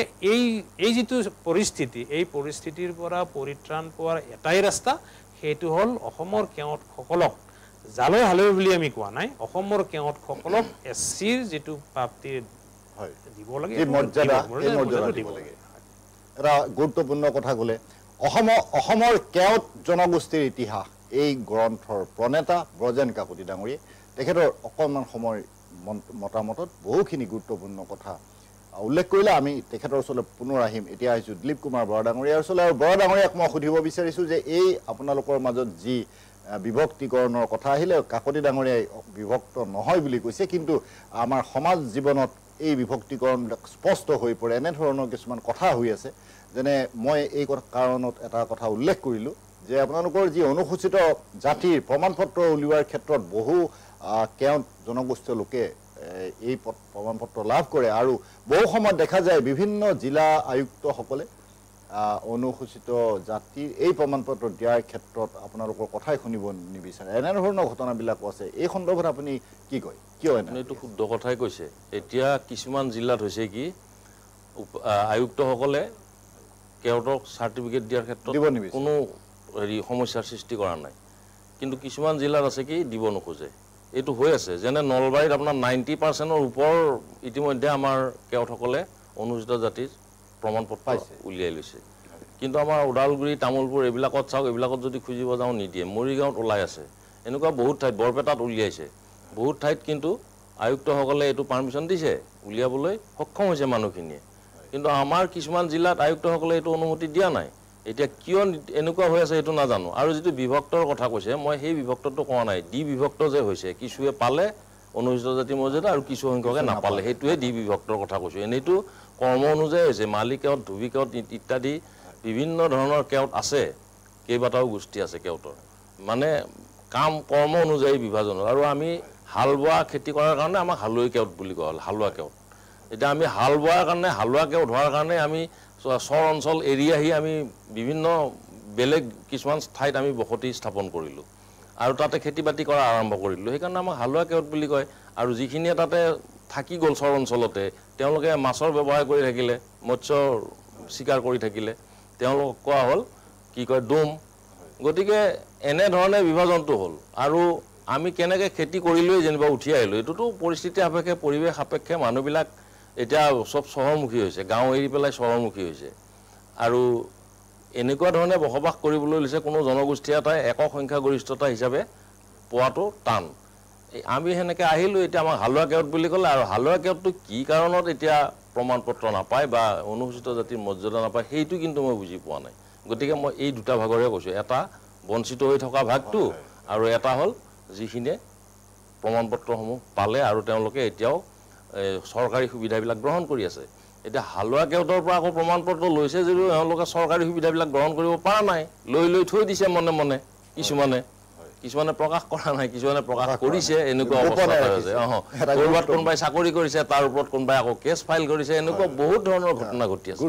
এই যিটো পৰিস্থিতি এই পৰিস্থিতিৰ পৰা পৰিত্ৰাণ পোৱাৰ এটাই ৰাস্তা সেইটো হ'ল অসমৰ কেৱতসকলক জালৈ হালৈ বুলি আমি কোৱা নাই অসমৰ কেৱতসকলক এছচিৰ যিটো প্ৰাপ্তিৰ দিব লাগে এটা গুৰুত্বপূৰ্ণ কথা ক'লে অসমৰ কেৱত জনগোষ্ঠীৰ ইতিহাস এই গ্ৰন্থৰ প্ৰণেতা ব্ৰজেন কাকতি ডাঙৰীয়ে তেখেতৰ অকণমান সময় মতামতত বহুখিনি গুৰুত্বপূৰ্ণ কথা উল্লেখ কৰিলে আমি তেখেতৰ ওচৰলৈ পুনৰ আহিম এতিয়া আহিছোঁ দিলীপ কুমাৰ বৰা ডাঙৰীয়াৰ ওচৰলৈ আৰু বৰা ডাঙৰীয়াক মই সুধিব বিচাৰিছোঁ যে এই আপোনালোকৰ মাজত যি বিভক্তিকৰণৰ কথা আহিলে কাকতি ডাঙৰীয়াই বিভক্ত নহয় বুলি কৈছে কিন্তু আমাৰ সমাজ জীৱনত এই বিভক্তিকৰণবিলাক স্পষ্ট হৈ পৰে এনেধৰণৰ কিছুমান কথা হৈ আছে যেনে মই এই কাৰণত এটা কথা উল্লেখ কৰিলোঁ যে আপোনালোকৰ যি অনুসূচিত জাতিৰ প্ৰমাণপত্ৰ উলিওৱাৰ ক্ষেত্ৰত বহু কেৱত জনগোষ্ঠীয় লোকে এই প্ৰমাণপত্ৰ লাভ কৰে আৰু বহু সময়ত দেখা যায় বিভিন্ন জিলা আয়ুক্তসকলে অনুসূচিত জাতিৰ এই প্ৰমাণপত্ৰ দিয়াৰ ক্ষেত্ৰত আপোনালোকৰ কথাই শুনিব নিবিচাৰে এনেধৰণৰ ঘটনাবিলাকো আছে এই সন্দৰ্ভত আপুনি কি কয় কিয় এইটো শুদ্ধ কথাই কৈছে এতিয়া কিছুমান জিলাত হৈছে কি আয়ুক্তসকলে কেৱতক চাৰ্টিফিকেট দিয়াৰ ক্ষেত্ৰত কোনো সমস্যাৰ সৃষ্টি কৰা নাই কিন্তু কিছুমান জিলাত আছে কি দিব নোখোজে এইটো হৈ আছে যেনে নলবাৰীত আপোনাৰ 90% ওপৰ ইতিমধ্যে আমাৰ কেৱতসকলে অনুসূচিত জাতিৰ প্ৰমাণপত্ৰ উলিয়াই লৈছে কিন্তু আমাৰ ওদালগুৰি তামোলপুৰ এইবিলাকত চাওক এইবিলাকত যদি খুজিব যাওঁ নিদিয়ে মৰিগাঁৱত ওলাই আছে এনেকুৱা বহুত ঠাইত বৰপেটাত উলিয়াইছে বহুত ঠাইত কিন্তু আয়ুক্তসকলে এইটো পাৰ্মিশ্যন দিছে উলিয়াবলৈ সক্ষম হৈছে মানুহখিনিয়ে কিন্তু আমাৰ কিছুমান জিলাত আয়ুক্তসকলে এইটো অনুমতি দিয়া নাই এতিয়া কিয় এনেকুৱা হৈ আছে সেইটো নাজানো আৰু যিটো বিভক্তৰ কথা কৈছে মই সেই বিভক্তটো কোৱা নাই বিভক্ত যে হৈছে কিছুৱে পালে অনুসূচিত জাতি মৰ্যাদা আৰু কিছু সংখ্যকে নাপালে সেইটোৱে বিভক্তৰ কথা কৈছোঁ এনেইটো কৰ্ম অনুযায়ী হৈছে মালি কেৱত ধুবি কেৱত ইত্যাদি বিভিন্ন ধৰণৰ কেৱত আছে কেইবাটাও গোষ্ঠী আছে কেৱতৰ মানে কাম কৰ্ম অনুযায়ী বিভাজন আৰু আমি হাল বোৱা খেতি কৰাৰ কাৰণে আমাক হালুৱাই কেৱত বুলি কোৱা হ'ল হালোৱা কেৱত এতিয়া আমি হাল বোৱাৰ কাৰণে হালোৱা কেৱত হোৱাৰ কাৰণে আমি চৰ অঞ্চল এৰি আহি আমি বিভিন্ন বেলেগ কিছুমান ঠাইত আমি বসতি স্থাপন কৰিলোঁ আৰু তাতে খেতি বাতি কৰা আৰম্ভ কৰিলোঁ সেইকাৰণে আমাক হালোৱা কেৱত বুলি কয় আৰু যিখিনিয়ে তাতে থাকি গ'ল চৰ অঞ্চলতে তেওঁলোকে মাছৰ ব্যৱসায় কৰি থাকিলে মৎস্য চিকাৰ কৰি থাকিলে তেওঁলোকক কোৱা হ'ল কি কয় ডোম গতিকে এনেধৰণে বিভাজনটো হ'ল আৰু আমি কেনেকৈ খেতি কৰিলোৱেই যেনিবা উঠি আহিলোঁ এইটোতো পৰিস্থিতি সাপেক্ষে পৰিৱেশ সাপেক্ষে মানুহবিলাক এতিয়া চব চহৰমুখী হৈছে গাঁও এৰি পেলাই চহৰমুখী হৈছে আৰু এনেকুৱা ধৰণে বসবাস কৰিবলৈ লৈছে কোনো জনগোষ্ঠী এটাই একক সংখ্যাগৰিষ্ঠতা হিচাপে পোৱাটো টান আমি সেনেকৈ আহিলোঁ এতিয়া আমাক হালোৱা কেৱত বুলি ক'লে আৰু হালোৱা কেৱতটো কি কাৰণত এতিয়া প্ৰমাণপত্ৰ নাপায় বা অনুসূচিত জাতিৰ মৰ্যাদা নাপায় সেইটো কিন্তু মই বুজি পোৱা নাই গতিকে মই এই দুটা ভাগৰে কৈছোঁ, এটা বঞ্চিত হৈ থকা ভাগটো আৰু এটা হ'ল যিখিনিয়ে প্ৰমাণপত্ৰসমূহ পালে আৰু তেওঁলোকে এতিয়াও চৰকাৰী সুবিধাবিলাক গ্ৰহণ কৰি আছে। এতিয়া হালোৱা কেওটৰ পৰা আকৌ প্ৰমাণপত্ৰ লৈছে যদিও তেওঁলোকে চৰকাৰী সুবিধাবিলাক গ্ৰহণ কৰিব পৰা নাই, লৈ থৈ দিছে মনে মনে। কিছুমানে প্ৰকাশ কৰা নাই, কিছুমানে প্ৰকাশ কৰিছে, এনেকুৱা অৱস্থা হৈছে। ক'ৰবাত কোনোবাই চাকৰি কৰিছে, তাৰ ওপৰত কোনোবাই আকৌ কেছ ফাইল কৰিছে, এনেকুৱা বহুত ধৰণৰ ঘটনা ঘটি আছে।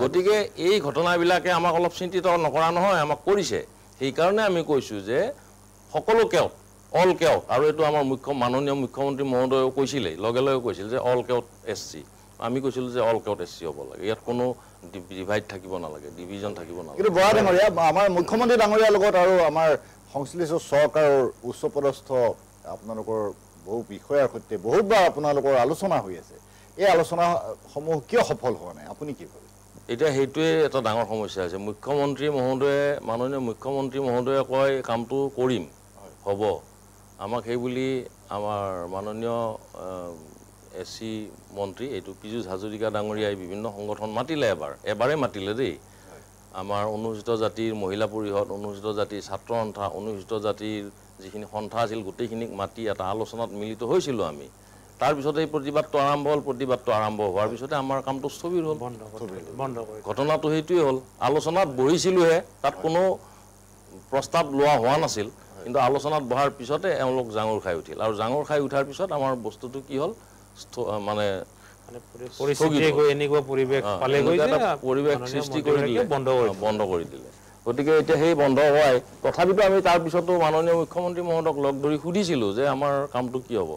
গতিকে এই ঘটনাবিলাকে আমাক অলপ চিন্তিত নকৰা নহয়, আমাক কৰিছে। সেইকাৰণে আমি কৈছোঁ যে সকলো কেওট, অল কেওট, আৰু এইটো আমাৰ মাননীয় মুখ্যমন্ত্ৰী মহোদয়েও কৈছিলেই, লগে লগে কৈছিল যে অল কেওট SC। আমি কৈছিলোঁ যে অল কেওট SC হ'ব লাগে, ইয়াত কোনো ডিভাইড থাকিব নালাগে, ডিভিজন থাকিব নালাগে। কিন্তু বৰা ডাঙৰীয়া, আমাৰ মুখ্যমন্ত্ৰী ডাঙৰীয়াৰ লগত আৰু আমাৰ সংশ্লিষ্ট চৰকাৰৰ উচ্চপদস্থ আপোনালোকৰ বহু বিষয়াৰ সৈতে বহুতবাৰ আপোনালোকৰ আলোচনা হৈ আছে। এই আলোচনাসমূহ কিয় সফল হোৱা নাই, আপুনি কি ভাবে? এতিয়া সেইটোৱে এটা ডাঙৰ সমস্যা হৈছে। মুখ্যমন্ত্ৰী মহোদয়ে, মাননীয় মুখ্যমন্ত্ৰী মহোদয়ে কয় কামটো কৰিম, হ'ব। আমাক সেই বুলি আমাৰ মাননীয় SC মন্ত্ৰী এইটো পীযুষ হাজৰিকা ডাঙৰীয়াই বিভিন্ন সংগঠন মাতিলে, এবাৰেই মাতিলে দেই। আমাৰ অনুসূচিত জাতিৰ মহিলা পৰিষদ, অনুসূচিত জাতিৰ ছাত্ৰ সন্থা, অনুসূচিত জাতিৰ যিখিনি সন্থা আছিল গোটেইখিনিক মাতি এটা আলোচনাত মিলিত হৈছিলোঁ আমি। তাৰপিছতে এই প্ৰতিবাদটো আৰম্ভ হ'ল। প্ৰতিবাদটো আৰম্ভ হোৱাৰ পিছতে আমাৰ কামটো স্থবিৰ হ'ল, ঘটনাটো সেইটোৱে হ'ল। আলোচনাত বহিছিলোঁহে, তাত কোনো প্ৰস্তাৱ লোৱা হোৱা নাছিল, কিন্তু আলোচনাত বহাৰ পিছতে এওঁলোক জাঙুৰ খাই উঠিল, আৰু জাঙুৰ খাই উঠাৰ পিছত আমাৰ বস্তুটো কি হ'ল, মানে পৰিৱেশ সৃষ্টি কৰি দিলে, বন্ধ কৰি দিলে। গতিকে এতিয়া সেই বন্ধ হোৱাই, তথাপিতো আমি তাৰ পিছতো মাননীয় মুখ্যমন্ত্ৰী মহোদয়ক লগ ধৰি সুধিছিলোঁ যে আমাৰ কামটো কি হ'ব,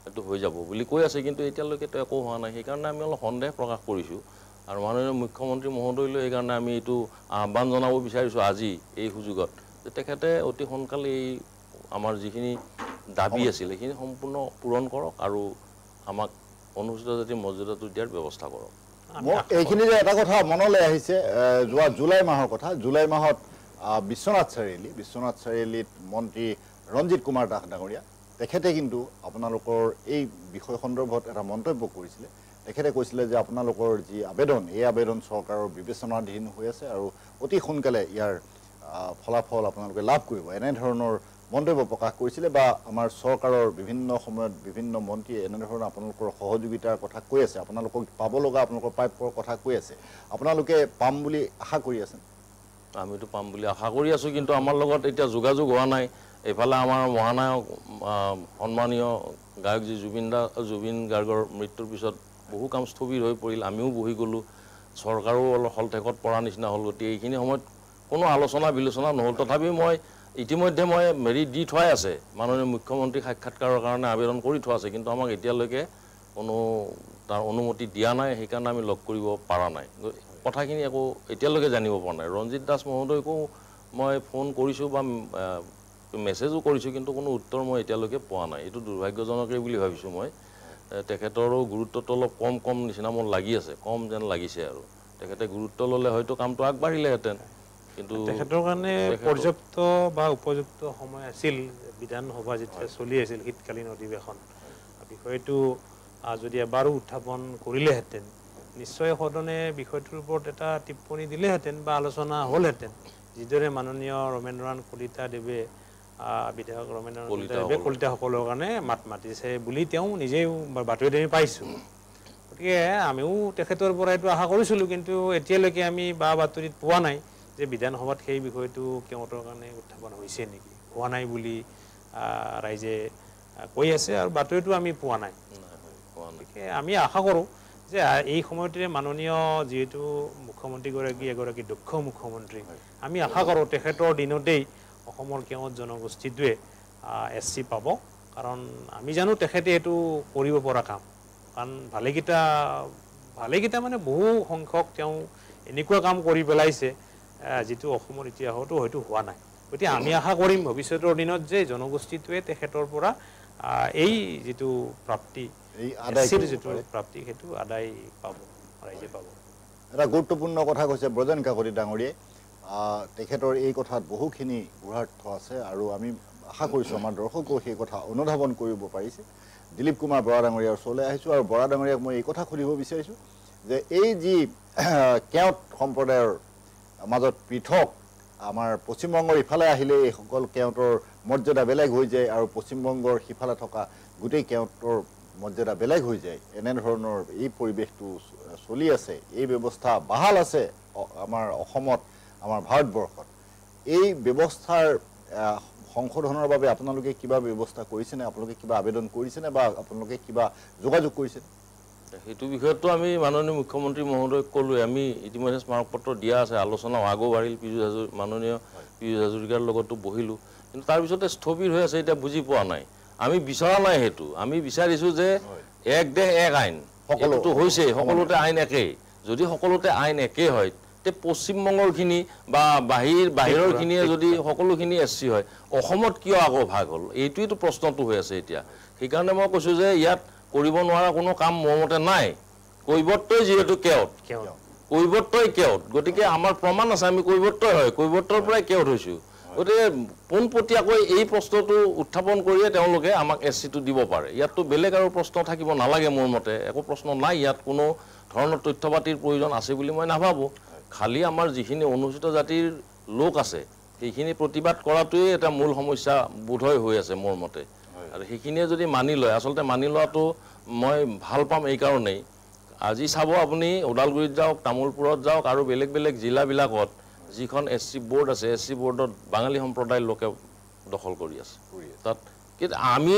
এইটো হৈ যাব বুলি কৈ আছে, কিন্তু এতিয়ালৈকেতো একো হোৱা নাই। সেইকাৰণে আমি অলপ সন্দেহ প্ৰকাশ কৰিছোঁ, আৰু মাননীয় মুখ্যমন্ত্ৰী মহোদয়লৈ সেইকাৰণে আমি এইটো আহ্বান জনাব বিচাৰিছোঁ আজি এই সুযোগত, যে তেখেতে অতি সোনকালে এই আমাৰ যিখিনি দাবী আছিল সেইখিনি সম্পূৰ্ণ পূৰণ কৰক আৰু আমাক অনুসূচিত জাতিৰ মৰ্যাদাটো দিয়াৰ ব্যৱস্থা কৰক। মোক এইখিনি যে এটা কথা মনলৈ আহিছে, যোৱা জুলাই মাহৰ কথা। জুলাই মাহত বিশ্বনাথ চাৰিআলিত মন্ত্ৰী ৰঞ্জিত কুমাৰ দাস ডাঙৰীয়া, তেখেতে কিন্তু আপোনালোকৰ এই বিষয় সন্দৰ্ভত এটা মন্তব্য কৰিছিলে। তেখেতে কৈছিলে যে আপোনালোকৰ যি আবেদন, এই আবেদন চৰকাৰৰ বিবেচনাধীন হৈ আছে আৰু অতি সোনকালে ইয়াৰ ফলাফল আপোনালোকে লাভ কৰিব, এনেধৰণৰ মন্তব্য প্ৰকাশ কৰিছিলে। বা আমাৰ চৰকাৰৰ বিভিন্ন সময়ত বিভিন্ন মন্ত্ৰীয়ে এনেধৰণৰ আপোনালোকৰ সহযোগিতাৰ কথা কৈ আছে, আপোনালোকক পাব লগা আপোনালোকৰ প্ৰাপ্যৰ কথা কৈ আছে। আপোনালোকে পাম বুলি আশা কৰি আছে? আমিতো পাম বুলি আশা কৰি আছোঁ, কিন্তু আমাৰ লগত এতিয়া যোগাযোগ হোৱা নাই। এইফালে আমাৰ মহানায়ক সন্মানীয় গায়ক যি জুবিন গাৰ্গৰ মৃত্যুৰ পিছত বহু কাম স্থবিৰ হৈ পৰিল, আমিও বহি গ'লোঁ, চৰকাৰো অলপ হলঠেকত পৰা নিচিনা হ'ল। গতিকে এইখিনি সময়ত কোনো আলোচনা বিলোচনা নহ'ল। তথাপিও মই ইতিমধ্যে মেৰি দি থোৱাই আছে, মাননীয় মুখ্যমন্ত্ৰী সাক্ষাৎকাৰৰ কাৰণে আবেদন কৰি থোৱা আছে, কিন্তু আমাক এতিয়ালৈকে কোনো তাৰ অনুমতি দিয়া নাই। সেইকাৰণে আমি লগ কৰিব পৰা নাই, কথাখিনি একো এতিয়ালৈকে জানিব পৰা নাই। ৰঞ্জিত দাস মহোদয়কো মই ফোন কৰিছোঁ বা মেছেজো কৰিছোঁ, কিন্তু কোনো উত্তৰ মই এতিয়ালৈকে পোৱা নাই। এইটো দুৰ্ভাগ্যজনকেই বুলি ভাবিছোঁ মই। তেখেতৰো গুৰুত্বটো অলপ কম নিচিনা মোৰ লাগি আছে, কম যেন লাগিছে। আৰু তেখেতে গুৰুত্ব ল'লে হয়তো কামটো আগবাঢ়িলেহেঁতেন, কিন্তু তেখেতৰ কাৰণে পৰ্যাপ্ত বা উপযুক্ত সময় আছিল। বিধানসভা যেতিয়া চলি আছিল শীতকালীন অধিৱেশন, বিষয়টো যদি এবাৰো উত্থাপন কৰিলেহেঁতেন, নিশ্চয় সদনে বিষয়টোৰ ওপৰত এটা টিপ্পনী দিলেহেঁতেন বা আলোচনা হ'লহেঁতেন। যিদৰে মাননীয় ৰমেন্দ্ৰনাথ কলিতাদেৱে, বিধায়ক ৰমেন্দ্ৰনাথ কলিতাদেৱে কলিতাসকলৰ কাৰণে মাত মাতিছে বুলি তেওঁ নিজেও বাতৰিত আমি পাইছোঁ। গতিকে আমিও তেখেতৰ পৰা এইটো আশা কৰিছিলোঁ, কিন্তু এতিয়ালৈকে আমি বা বাতৰিত পোৱা নাই যে বিধানসভাত সেই বিষয়টো কেওঁটৰ কাৰণে উত্থাপন হৈছে নেকি। হোৱা নাই বুলি ৰাইজে কৈ আছে, আৰু বাতৰিটো আমি পোৱা নাই। গতিকে আমি আশা কৰোঁ যে এই সময়তে মাননীয় যিহেতু মুখ্যমন্ত্ৰীগৰাকী এগৰাকী দক্ষ মুখ্যমন্ত্ৰী, আমি আশা কৰোঁ তেখেতৰ দিনতেই অসমৰ কেওঁট জনগোষ্ঠীটোৱে SC পাব। কাৰণ আমি জানো তেখেতে এইটো কৰিব পৰা কাম, কাৰণ ভালেকেইটা মানে বহু সংখ্যক তেওঁ এনেকুৱা কাম কৰি পেলাইছে যিটো অসমৰ ইতিহাসতো হয়তো হোৱা নাই। গতিকে আমি আশা কৰিম ভৱিষ্যতৰ দিনত যে জনগোষ্ঠীটোৱে তেখেতৰ পৰা এই যিটো প্ৰাপ্তি, যিটো প্ৰাপ্তি, সেইটো আদায় পাব, ৰাইজে পাব। এটা গুৰুত্বপূৰ্ণ কথা কৈছে ব্ৰজেন কাকতি ডাঙৰীয়াই। তেখেতৰ এই কথাত বহুখিনি গূঢ়াৰ্থ আছে, আৰু আমি আশা কৰিছোঁ আমাৰ দৰ্শকেও সেই কথা অনুধাৱন কৰিব পাৰিছে। দিলীপ কুমাৰ বৰা ডাঙৰীয়াৰ ওচৰলৈ আহিছোঁ, আৰু বৰা ডাঙৰীয়াক মই এই কথা সুধিব বিচাৰিছোঁ যে এই যি কেওঁট সম্প্ৰদায়ৰ মাজত পৃথক আমাৰ পশ্চিমবংগৰ ইফালে আহিলে এইসকল কেওটৰ মৰ্যাদা বেলেগ হৈ যায় আৰু পশ্চিমবংগৰ সিফালে থকা গোটেই কেওটৰ মৰ্যাদা বেলেগ হৈ যায় এনেধৰণৰ এই পৰিৱেশটো চলি আছে এই ব্যৱস্থা বাহাল আছে আমাৰ অসমত আমাৰ ভাৰতবৰ্ষত এই ব্যৱস্থাৰ সংশোধনৰ বাবে আপোনালোকে কিবা ব্যৱস্থা কৰিছেনে আপোনালোকে কিবা আবেদন কৰিছেনে বা আপোনালোকে কিবা যোগাযোগ কৰিছেনে সেইটো বিষয়তো আমি মাননীয় মুখ্যমন্ত্ৰী মহোদয়ক ক'লোৱে আমি ইতিমধ্যে স্মাৰকপত্ৰ দিয়া আছে আলোচনা আগো বাঢ়িল মাননীয় পীযুষ হাজৰিকাৰ লগতো বহিলোঁ কিন্তু তাৰপিছতে স্থবিৰ হৈ আছে এতিয়া বুজি পোৱা নাই আমি বিচৰা নাই সেইটো আমি বিচাৰিছোঁ যে এক দেশ এক আইন সকলোতো হৈছে সকলোতে আইন একেই যদি সকলোতে আইন একেই হয় তে পশ্চিমবংগৰখিনি বা বাহিৰৰখিনিয়ে যদি সকলোখিনি SC হয় অসমত কিয় আকৌ ভাগ হ'ল এইটোৱেতো প্ৰশ্নটো হৈ আছে এতিয়া সেইকাৰণে মই কৈছোঁ যে ইয়াত কৰিব নোৱাৰা কোনো কাম মোৰ মতে নাই কৈৱৰ্তই যিহেতু কেওট কৈৱৰ্তই কেওট গতিকে আমাৰ প্ৰমাণ আছে আমি কৈৱৰ্তই হয় কৈৱৰ্তৰ পৰাই কেওট হৈছোঁ গতিকে পোনপটীয়াকৈ এই প্ৰশ্নটো উত্থাপন কৰিয়ে তেওঁলোকে আমাক SCটো দিব পাৰে ইয়াততো বেলেগ আৰু প্ৰশ্ন থাকিব নালাগে মোৰ মতে একো প্ৰশ্ন নাই ইয়াত কোনো ধৰণৰ তথ্য পাতিৰ প্ৰয়োজন আছে বুলি মই নাভাবোঁ খালি আমাৰ যিখিনি অনুসূচিত জাতিৰ লোক আছে সেইখিনি প্ৰতিবাদ কৰাটোৱে এটা মূল সমস্যা বোধহয় হৈ আছে মোৰ মতে আৰু সেইখিনিয়ে যদি মানি লয় আচলতে মানি লোৱাটো মই ভাল পাম এই কাৰণেই আজি চাব আপুনি ওদালগুৰিত যাওক তামোলপুৰত যাওক আৰু বেলেগ বেলেগ জিলাবিলাকত যিখন SC বোৰ্ড আছে SC বোৰ্ডত বাঙালী সম্প্ৰদায়ৰ লোকে দখল কৰি আছে তাত কিন্তু আমি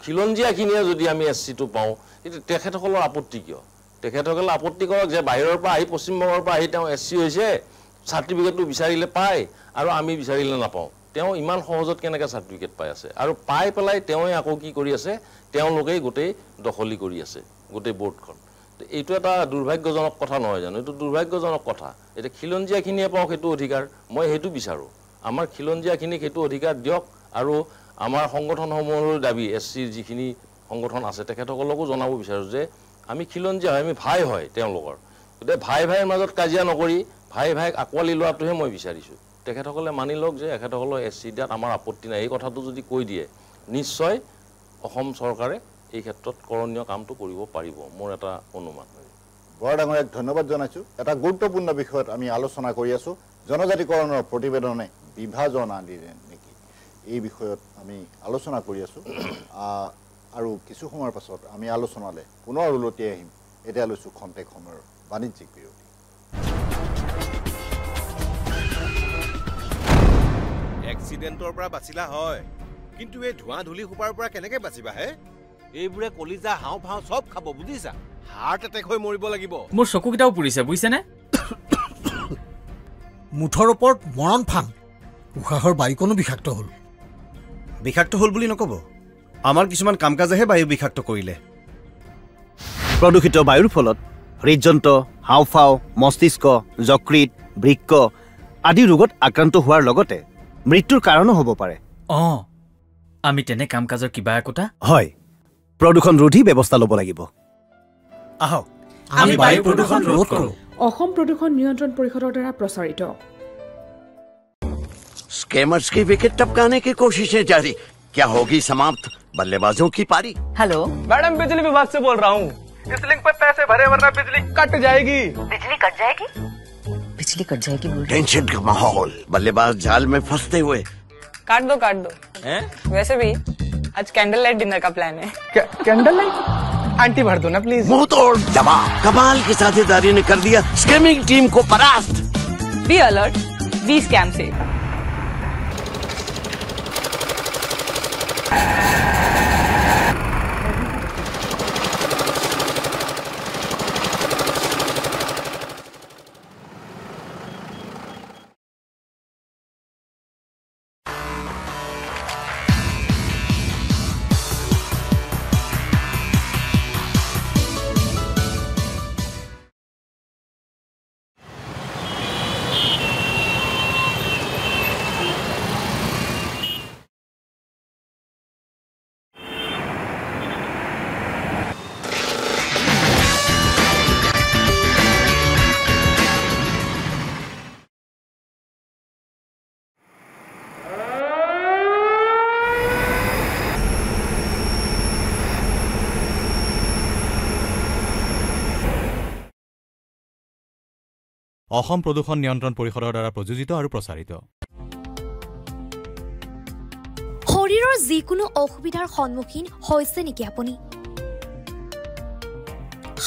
খিলঞ্জীয়াখিনিয়ে যদি আমি SCটো পাওঁ তেতিয়া তেখেতসকলৰ আপত্তি কিয় তেখেতসকলে আপত্তি কৰক যে বাহিৰৰ পৰা আহি পশ্চিমবংগৰ পৰা আহি তেওঁ SC হৈছে চাৰ্টিফিকেটটো বিচাৰিলে পায় আৰু আমি বিচাৰিলে নাপাওঁ তেওঁ ইমান সহজত কেনেকৈ চাৰ্টিফিকেট পাই আছে আৰু পাই পেলাই তেওঁৱে আকৌ কি কৰি আছে তেওঁলোকেই গোটেই দখলি কৰি আছে গোটেই বোৰ্ডখন এইটো এটা দুৰ্ভাগ্যজনক কথা নহয় জানো এইটো দুৰ্ভাগ্যজনক কথা এতিয়া খিলঞ্জীয়াখিনিয়ে পাওক সেইটো অধিকাৰ মই সেইটো বিচাৰোঁ আমাৰ খিলঞ্জীয়াখিনিক সেইটো অধিকাৰ দিয়ক আৰু আমাৰ সংগঠনসমূহৰ দাবী SCৰ যিখিনি সংগঠন আছে তেখেতসকলকো জনাব বিচাৰোঁ যে আমি খিলঞ্জীয়া হয় আমি ভাই হয় তেওঁলোকৰ গতিকে ভাইৰ মাজত কাজিয়া নকৰি ভাইক আঁকোৱালি লোৱাটোহে মই বিচাৰিছোঁ তেখেতসকলে মানি লওক যে এখেতসকলৰ SC দিয়াত আমাৰ আপত্তি নাই এই কথাটো যদি কৈ দিয়ে নিশ্চয় অসম চৰকাৰে এই ক্ষেত্ৰত কৰণীয় কামটো কৰিব পাৰিব মোৰ এটা অনুমান বৰ ডাঙৰীয়াক ধন্যবাদ জনাইছোঁ এটা গুৰুত্বপূৰ্ণ বিষয়ত আমি আলোচনা কৰি আছোঁ জনজাতিকৰণৰ প্ৰতিবেদনে বিভাজন আনিলে নেকি এই বিষয়ত আমি আলোচনা কৰি আছোঁ আৰু কিছু সময়ৰ পাছত আমি আলোচনালৈ পুনৰ উলটি আহিম এতিয়া লৈছোঁ খন্তেক সময়ৰ বাণিজ্যিক বিৰতি এক্সিডেণ্টৰ পৰা বাচিলা হয় কিন্তু এই ধোঁৱা ধূলি সোপাৰ পৰা কেনেকৈ বাচিবা হে এইবোৰে কলিজা হাওঁফাওঁ চব খাব বুজিছা হাৰ্ট এটেক হৈ মৰিব লাগিব মোৰ চকুকেইটাও পুৰিছে বুজিছেনে মুঠৰ ওপৰত মৰণ ফান উশাহৰ বায়ুকণো বিষাক্ত হ'ল বুলি নক'ব আমাৰ কিছুমান কাম কাজেহে বায়ু বিষাক্ত কৰিলে প্ৰদূষিত বায়ুৰ ফলত হৃদযন্ত্ৰ হাওঁফাওঁ মস্তিষ্ক যকৃত বৃক্ক আদি ৰোগত আক্ৰান্ত হোৱাৰ লগতে মৃত্যুৰ কাৰণো হ'ব পাৰে আমি তেনে কাম কাজৰ কিবা একোটা হয় প্ৰদূষণ ৰোধী ব্যৱস্থা ল'ব লাগিব আহক আমি বায়ু প্ৰদূষণ ৰোধ কৰোঁ অসম প্ৰদূষণ নিয়ন্ত্ৰণ পৰিষদৰ দ্বাৰা প্ৰচাৰিত स्कैमर्स की विकेट टपकाने की कोशिशें जारी क्या होगी समाप्त बल्लेबाजों की पारी हेलो मैडम बिजली विभाग से बोल रहा हूँ इस लिंक पे पैसे भरे वरना बिजली कट जाएगी बिजली कट जाएगी टेंशन का माहौल बल्लेबाज जाल में फंसते हुए काट दो वैसे भी आज कैंडल लाइट डिनर का प्लान है कैंडल लाइट आंटी भर दो ना प्लीज मुंह तोड़ दबाव कमाल की साझेदारी ने कर दिया स्कैमिंग टीम को परास्त बी अलर्ट बी स्कैम से অসম প্ৰদূষণ নিয়ন্ত্ৰণ পৰিষদৰ দ্বাৰা প্ৰযোজিত আৰু প্ৰচাৰিত। শৰীৰৰ যিকোনো অসুবিধাৰ সন্মুখীন হৈছে নেকি আপুনি?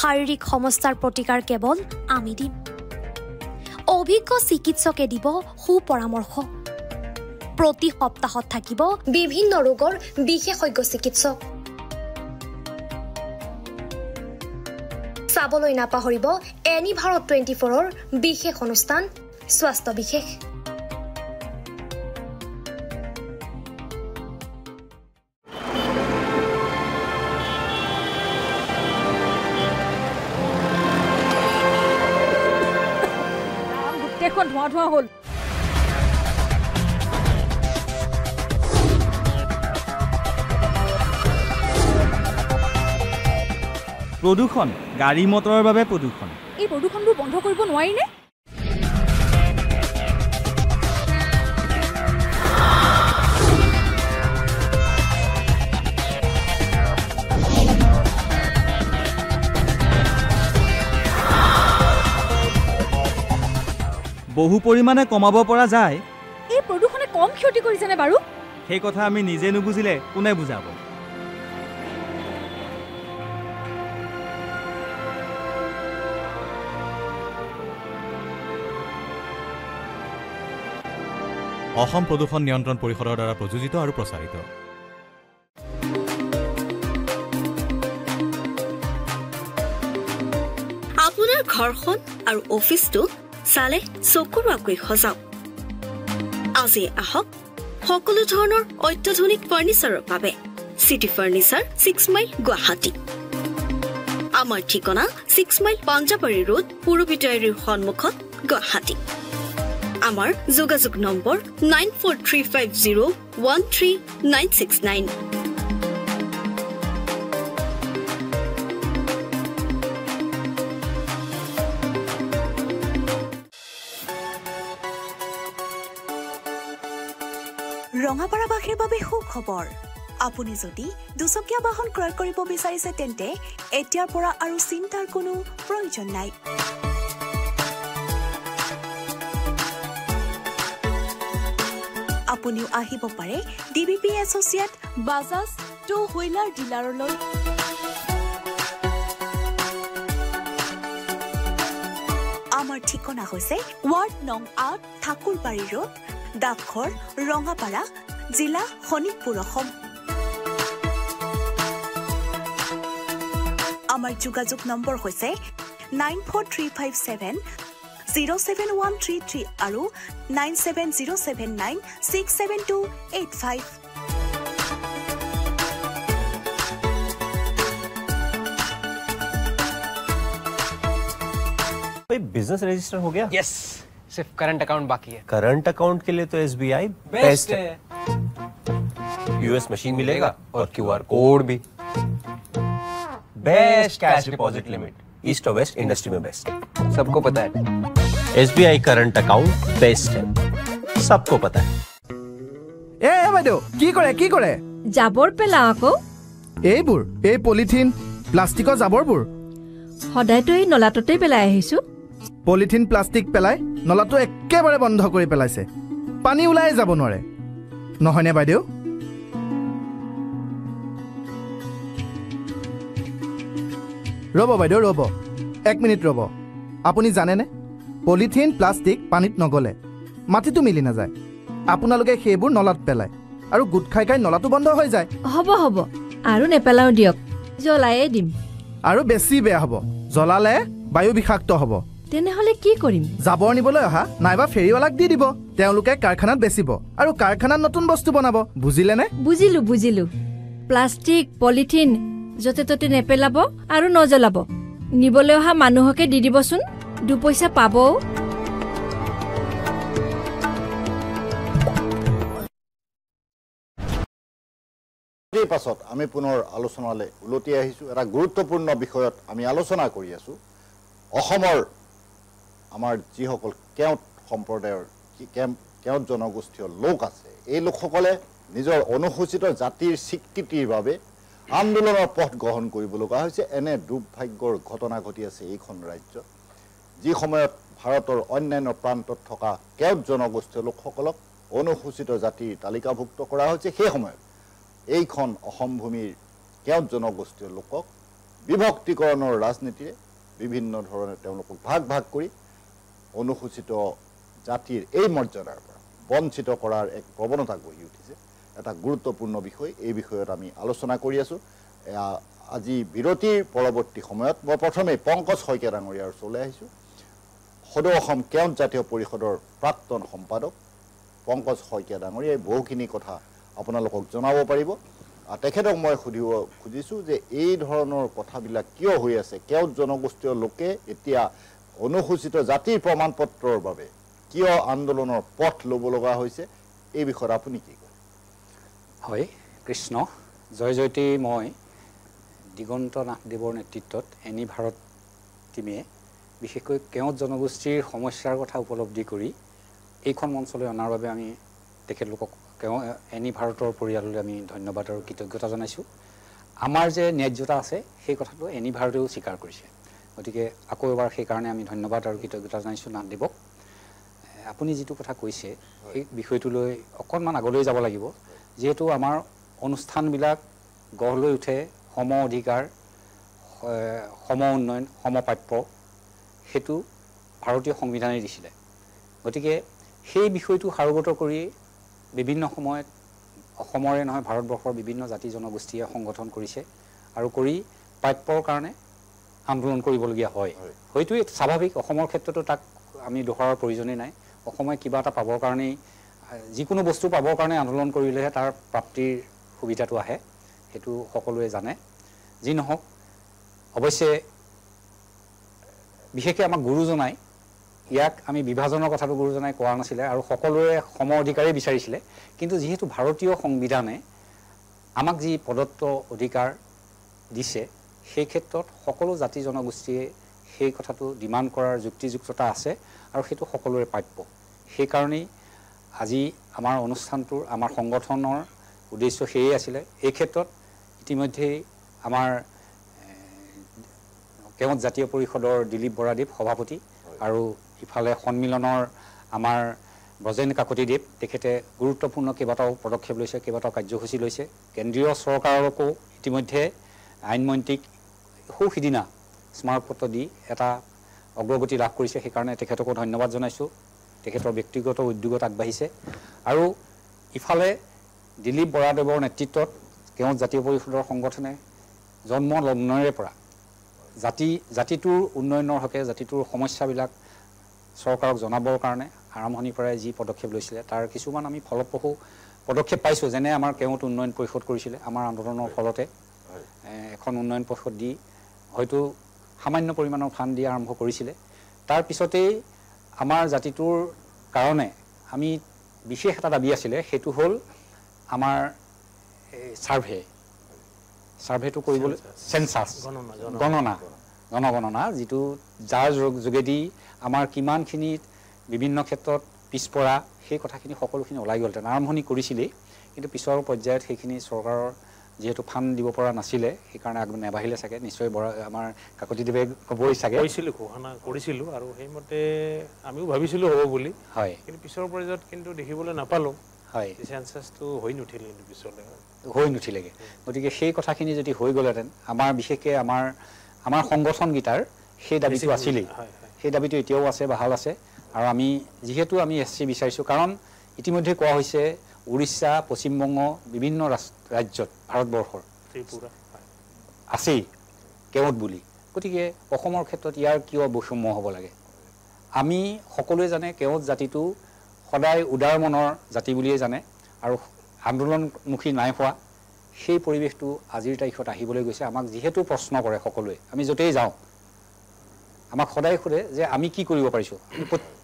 শাৰীৰিক সমস্যাৰ প্ৰতিকাৰ কেৱল আমি দিম। অভিজ্ঞ চিকিৎসকে দিব সুপৰামৰ্শ। প্ৰতি সপ্তাহত থাকিব বিভিন্ন ৰোগৰ বিশেষজ্ঞ চিকিৎসক। চাবলৈ নাপাহৰিব এনি ভাৰত 24ৰ বিশেষ অনুষ্ঠান স্বাস্থ্য বিশেষ। গোটেইখন ধোঁৱা ধোঁৱা হ'ল। প্ৰদূষণ, গাড়ী মটৰৰ বাবে প্ৰদূষণ। এই প্ৰদূষণবোৰ বন্ধ কৰিব নোৱাৰিনে? বহু পৰিমাণে কমাব পৰা যায়। এই প্ৰদূষণে কম ক্ষতি কৰিছেনে বাৰু? সেই কথা আমি নিজে নুবুজিলে কোনে বুজাব? অসম প্ৰদূষণ নিয়ন্ত্ৰণ পৰিষদৰ দ্বাৰা প্ৰযোজিত আৰু প্ৰচাৰিত। আপোনাৰ ঘৰখন আৰু অফিচটো চালে চকুৰোৱাকৈ সজাওক। আজি আহক সকলো ধৰণৰ অত্যাধুনিক ফাৰ্নিচাৰৰ বাবে চিটি ফাৰ্নিচাৰ 6 মাইল গুৱাহাটী। আমাৰ ঠিকনা 6 মাইল পাঞ্জাবাৰী ৰোড পুৰবিটাৰীৰ সন্মুখত গুৱাহাটী। আমাৰ যোগাযোগ নম্বৰ 9435013969। ৰঙাপাৰাবাসীৰ বাবে সুখবৰ। আপুনি যদি দুচকীয়া বাহন ক্ৰয় কৰিব বিচাৰিছে তেন্তে এতিয়াৰ পৰা আৰু চিন্তাৰ কোনো প্ৰয়োজন নাই। আপুনিও আহিব পাৰে DBP associate Bajaj two wheeler ডিলাৰলৈ। আমাৰ ঠিকনা হৈছে ৱাৰ্ড নং 8 ঠাকুৰবাৰী ৰোড, ডাকঘৰ ৰঙাপাৰা, জিলা শোণিতপুৰ, অসম। আমাৰ যোগাযোগ নম্বৰ হৈছে 9435707133 আৰু 9707967285। बिजनेस रजिस्टर हो गया? यस, सिर्फ करंट अकाउंट बाकी है। करंट अकाउंट के लिए तो SBI बेस्ट है। US मशीन मिलेगा और QR कोड भी। Best cash deposit limit east और वेस्ट इंडस्ट्री में बेस्ट, सबको पता है। SBI करंट अकाउंट बेस्ट है, सबको पता है। ए বাইদেউ কি কৰে জাবৰ পেলা আকৌ। এইবোৰ এই পলিথিন প্লাষ্টিকৰ জাবৰবোৰ সদায়তো এই নলাটোতেই পেলাই আহিছো। পলিথিন প্লাষ্টিক পেলাই নলাটো একেবাৰে বন্ধ কৰি পেলাইছে, পানী ওলাই যাব নোৱাৰে, নহয়নে বাইদেউ? ৰ'ব বাইদেউ ৰ'ব, 1 মিনিট ৰ'ব। আপুনি জানেনে পলিথিন প্লাষ্টিক পানীত নগলে মাটিটো মিলি নাযায়। আপোনালোকে সেইবোৰ নলাত পেলায় আৰু গোট খাই নলাটো বন্ধ হৈ যায়। হ'ব আৰু নেপেলাও দিয়ক, জ্বলায়ে দিম। আৰু বেছি বেয়া হ'ব, জ্বলালে বায়ু বিষাক্ত হ'ব। তেনেহ'লে কি কৰিম? জাবৰ নিবলৈ অহা নাইবা ফেৰীৱালাক দি দিব, তেওঁলোকে কাৰখানাত বেচিব আৰু কাৰখানাত নতুন বস্তু বনাব। বুজিলেনে? বুজিলো। প্লাষ্টিক পলিথিন য'তে ত'তে নেপেলাব আৰু নজ্বলাব। নিবলৈ অহা মানুহকে দি দিবচোন, 2 পইচা পাব। পাছত আমি পুনৰ আলোচনালৈ উলটি আহিছোঁ। এটা গুৰুত্বপূৰ্ণ বিষয়ত আমি আলোচনা কৰি আছোঁ। অসমৰ আমাৰ যিসকল কেওট সম্প্ৰদায়ৰ কেওট জনগোষ্ঠীয় লোক আছে, এই লোকসকলে নিজৰ অনুসূচিত জাতিৰ স্বীকৃতিৰ বাবে আন্দোলনৰ পথ গ্ৰহণ কৰিব লগা হৈছে। এনে দুৰ্ভাগ্যৰ ঘটনা ঘটি আছে এইখন ৰাজ্যত। যি সময়ত ভাৰতৰ অন্যান্য প্ৰান্তত থকা কেওট জনগোষ্ঠীয় লোকসকলক অনুসূচিত জাতিৰ তালিকাভুক্ত কৰা হৈছে সেই সময়ত এইখন অসম ভূমিৰ কেওট জনগোষ্ঠীয় লোকক বিভক্তিকৰণৰ ৰাজনীতিৰে বিভিন্ন ধৰণে তেওঁলোকক ভাগ ভাগ কৰি অনুসূচিত জাতিৰ এই মৰ্যাদাৰ পৰা বঞ্চিত কৰাৰ এক প্ৰৱণতা গঢ়ি উঠিছে এটা গুৰুত্বপূৰ্ণ বিষয় এই বিষয়ত আমি আলোচনা কৰি আছোঁ আজি বিৰতিৰ পৰৱৰ্তী সময়ত মই প্ৰথমে পংকজ শইকীয়া ডাঙৰীয়াৰ ওচৰলৈ আহিছোঁ সদৌ অসম কেওট জাতীয় পৰিষদৰ প্ৰাক্তন সম্পাদক পংকজ শইকীয়া ডাঙৰীয়াই বহুখিনি কথা আপোনালোকক জনাব পাৰিব তেখেতক মই সুধিব খুজিছোঁ যে এই ধৰণৰ কথাবিলাক কিয় হৈ আছে কেওট জনগোষ্ঠীয় লোকে এতিয়া অনুসূচিত জাতিৰ প্ৰমাণপত্ৰৰ বাবে কিয় আন্দোলনৰ পথ ল'ব লগা হৈছে এই বিষয়ত আপুনি কি কয় হয় কৃষ্ণ জয় জয়তী মই দিগন্ত নাথদেৱৰ নেতৃত্বত এনি ভাৰত টীমে বিশেষকৈ কেওট জনগোষ্ঠীৰ সমস্যাৰ কথা উপলব্ধি কৰি এইখন মঞ্চলৈ অনাৰ বাবে আমি তেখেতলোকক এনি ভাৰতৰ পৰিয়াললৈ আমি ধন্যবাদ আৰু কৃতজ্ঞতা জনাইছোঁ আমাৰ যে ন্যায্যতা আছে সেই কথাটো এনি ভাৰতেও স্বীকাৰ কৰিছে গতিকে আকৌ এবাৰ সেইকাৰণে আমি ধন্যবাদ আৰু কৃতজ্ঞতা জনাইছোঁ নাথদেৱক আপুনি যিটো কথা কৈছে সেই বিষয়টোলৈ অকণমান আগলৈ যাব লাগিব যিহেতু আমাৰ অনুষ্ঠানবিলাক গঢ় লৈ উঠে সম অধিকাৰ সম উন্নয়ন সমপ্ৰাপ্য সেইটো ভাৰতীয় সংবিধানে দিছিলে গতিকে সেই বিষয়টো সাৰোগত কৰি বিভিন্ন সময়ত অসমৰে নহয় ভাৰতবৰ্ষৰ বিভিন্ন জাতি জনগোষ্ঠীয়ে সংগঠন কৰিছে আৰু কৰি প্ৰাপ্যৰ কাৰণে আন্দোলন কৰিবলগীয়া হয় হয়তো এইটো স্বাভাৱিক অসমৰ ক্ষেত্ৰতো তাক আমি দোহৰাৰ প্ৰয়োজনেই নাই অসমে কিবা এটা পাবৰ কাৰণেই যিকোনো বস্তু পাবৰ কাৰণে আন্দোলন কৰিলেহে তাৰ প্ৰাপ্তিৰ সুবিধাটো আহে সেইটো সকলোৱে জানে যি নহওক অৱশ্যে বিশেষকৈ আমাক গুৰুজনাই ইয়াক আমি বিভাজনৰ কথাটো গুৰুজনাই কোৱা নাছিলে আৰু সকলোৰে সম অধিকাৰেই বিচাৰিছিলে কিন্তু যিহেতু ভাৰতীয় সংবিধানে আমাক যি প্ৰদত্ত অধিকাৰ দিছে সেই ক্ষেত্ৰত সকলো জাতি জনগোষ্ঠীয়ে সেই কথাটো ডিমাণ্ড কৰাৰ যুক্তিযুক্ততা আছে আৰু সেইটো সকলোৰে প্ৰাপ্য সেইকাৰণেই আজি আমাৰ অনুষ্ঠানটোৰ আমাৰ সংগঠনৰ উদ্দেশ্য সেয়ে আছিলে এই ক্ষেত্ৰত ইতিমধ্যেই আমাৰ কেওট জাতীয় পৰিষদৰ দিলীপ বৰাদেৱ সভাপতি আৰু ইফালে সন্মিলনৰ আমাৰ ব্ৰজেন কাকতিদেৱ তেখেতে গুৰুত্বপূৰ্ণ কেইবাটাও পদক্ষেপ লৈছে কেইবাটাও কাৰ্যসূচী লৈছে কেন্দ্ৰীয় চৰকাৰকো ইতিমধ্যে আইনমন্ত্ৰীক সুসিদিনা স্মাৰকপত্ৰ দি এটা অগ্ৰগতি লাভ কৰিছে সেইকাৰণে তেখেতকো ধন্যবাদ জনাইছোঁ তেখেতৰ ব্যক্তিগত উদ্যোগত আগবাঢ়িছে আৰু ইফালে দিলীপ বৰাদেৱৰ নেতৃত্বত কেওট জাতীয় পৰিষদৰ সংগঠনে জন্ম লগ্নৰে পৰা জাতিটোৰ উন্নয়নৰ হকে জাতিটোৰ সমস্যাবিলাক চৰকাৰক জনাবৰ কাৰণে আৰম্ভণিৰ পৰাই যি পদক্ষেপ লৈছিলে তাৰ কিছুমান আমি ফলপ্ৰসূ পদক্ষেপ পাইছোঁ যেনে আমাৰ কেওট উন্নয়ন পৰিষদ কৰিছিলে আমাৰ আন্দোলনৰ ফলতে এখন উন্নয়ন পৰিষদ দি হয়তো সামান্য পৰিমাণৰ ফাণ্ড দি আৰম্ভ কৰিছিলে তাৰ পিছতেই আমাৰ জাতিটোৰ কাৰণে আমি বিশেষ এটা দাবী আছিলে সেইটো হ'ল আমাৰ ছাৰ্ভেটো কৰিবলৈ চেঞ্চাছ জনগণনা যিটো যাৰ যোগেদি আমাৰ কিমানখিনি বিভিন্ন ক্ষেত্ৰত পিছপৰা সেই কথাখিনি সকলোখিনি ওলাই গ'লহেঁতেন আৰম্ভণি কৰিছিলেই কিন্তু পিছৰ পৰ্যায়ত সেইখিনি চৰকাৰৰ যিহেতু ফাণ্ড দিব পৰা নাছিলে সেইকাৰণে নেবাঢ়িলে চাগে নিশ্চয় আমাৰ কাকতিদেৱে ক'বই চাগে ঘোষণা কৰিছিলোঁ আৰু সেইমতে আমিও ভাবিছিলোঁ হ'ব বুলি হয় কিন্তু পিছৰ পৰ্যায়ত কিন্তু দেখিবলৈ নাপালোঁ হয় চেঞ্চাছটো হৈ নুঠিলে কিন্তু পিছলৈ হৈ নুঠিলেগৈ গতিকে সেই কথাখিনি যদি হৈ গ'লহেঁতেন আমাৰ বিশেষকৈ আমাৰ সংগঠনকেইটাৰ সেই দাবীটো আছিলেই সেই দাবীটো এতিয়াও আছে বাহাল আছে আৰু আমি যিহেতু আমি SC বিচাৰিছোঁ কাৰণ ইতিমধ্যে কোৱা হৈছে উৰিষ্যা পশ্চিমবংগ বিভিন্ন ৰাজ্যত ভাৰতবৰ্ষৰ ত্ৰিপুৰা আছেই কেওট বুলি গতিকে অসমৰ ক্ষেত্ৰত ইয়াৰ কিয় বৈষম্য হ'ব লাগে আমি সকলোৱে জানে কেওট জাতিটো সদায় উদাৰ মনৰ জাতি বুলিয়ে জানে আৰু আন্দোলনমুখী নাই হোৱা সেই পৰিৱেশটো আজিৰ তাৰিখত আহিবলৈ গৈছে আমাক যিহেতু প্ৰশ্ন কৰে সকলোৱে আমি য'তেই যাওঁ আমাক সদায় সোধে যে আমি কি কৰিব পাৰিছোঁ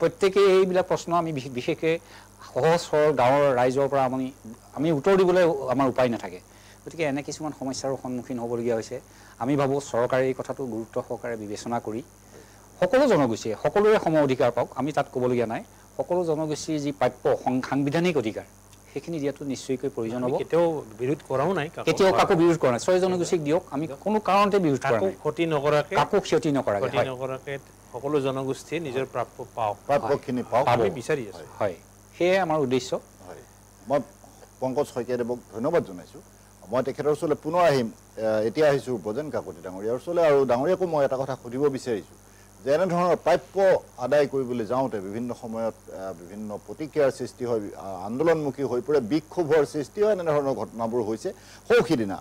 প্ৰত্যেকেই এইবিলাক প্ৰশ্ন আমি বিশেষকৈ সহজ সৰল গাঁৱৰ ৰাইজৰ পৰা আমি উত্তৰ দিবলৈ আমাৰ উপায় নাথাকে গতিকে এনে কিছুমান সমস্যাৰ সন্মুখীন হ'বলগীয়া হৈছে আমি ভাবোঁ চৰকাৰে এই কথাটো গুৰুত্ব সহকাৰে বিবেচনা কৰি সকলো জনগোষ্ঠীয়ে সকলোৰে সম অধিকাৰ পাওক আমি তাত ক'বলগীয়া নাই সকলো জনগোষ্ঠীৰ যি প্ৰাপ্য সাংবিধানিক অধিকাৰ সেইখিনি দিয়াটো নিশ্চয়কৈ প্ৰয়োজন হ'ব কেতিয়াও বিৰোধ কৰাও নাই কেতিয়াও কাকো বিৰোধ কৰা নাই 6 জনগোষ্ঠীক দিয়ক আমি কোনো কাৰণতে বিৰোধ কৰা নাই ক্ষতি নকৰাকে সকলো জনগোষ্ঠীয়ে নিজৰ প্ৰাপ্যখিনি পাওক আমি বিচাৰি আছো হয় সেয়ে আমাৰ উদ্দেশ্য হয় মই পংকজ শইকীয়াদেৱক ধন্যবাদ জনাইছোঁ মই তেখেতৰ ওচৰলৈ পুনৰ আহিম এতিয়া আহিছোঁ ভোজন কাকতি ডাঙৰীয়াৰ ওচৰলৈ আৰু ডাঙৰীয়াকো মই এটা কথা সুধিব বিচাৰিছোঁ যে এনেধৰণৰ প্ৰাপ্য আদায় কৰিবলৈ যাওঁতে বিভিন্ন সময়ত বিভিন্ন প্ৰতিক্ৰিয়াৰ সৃষ্টি হয় আন্দোলনমুখী হৈ পৰে বিক্ষোভৰ সৃষ্টি হয় এনেধৰণৰ ঘটনাবোৰ হৈছে সৌসিদিনা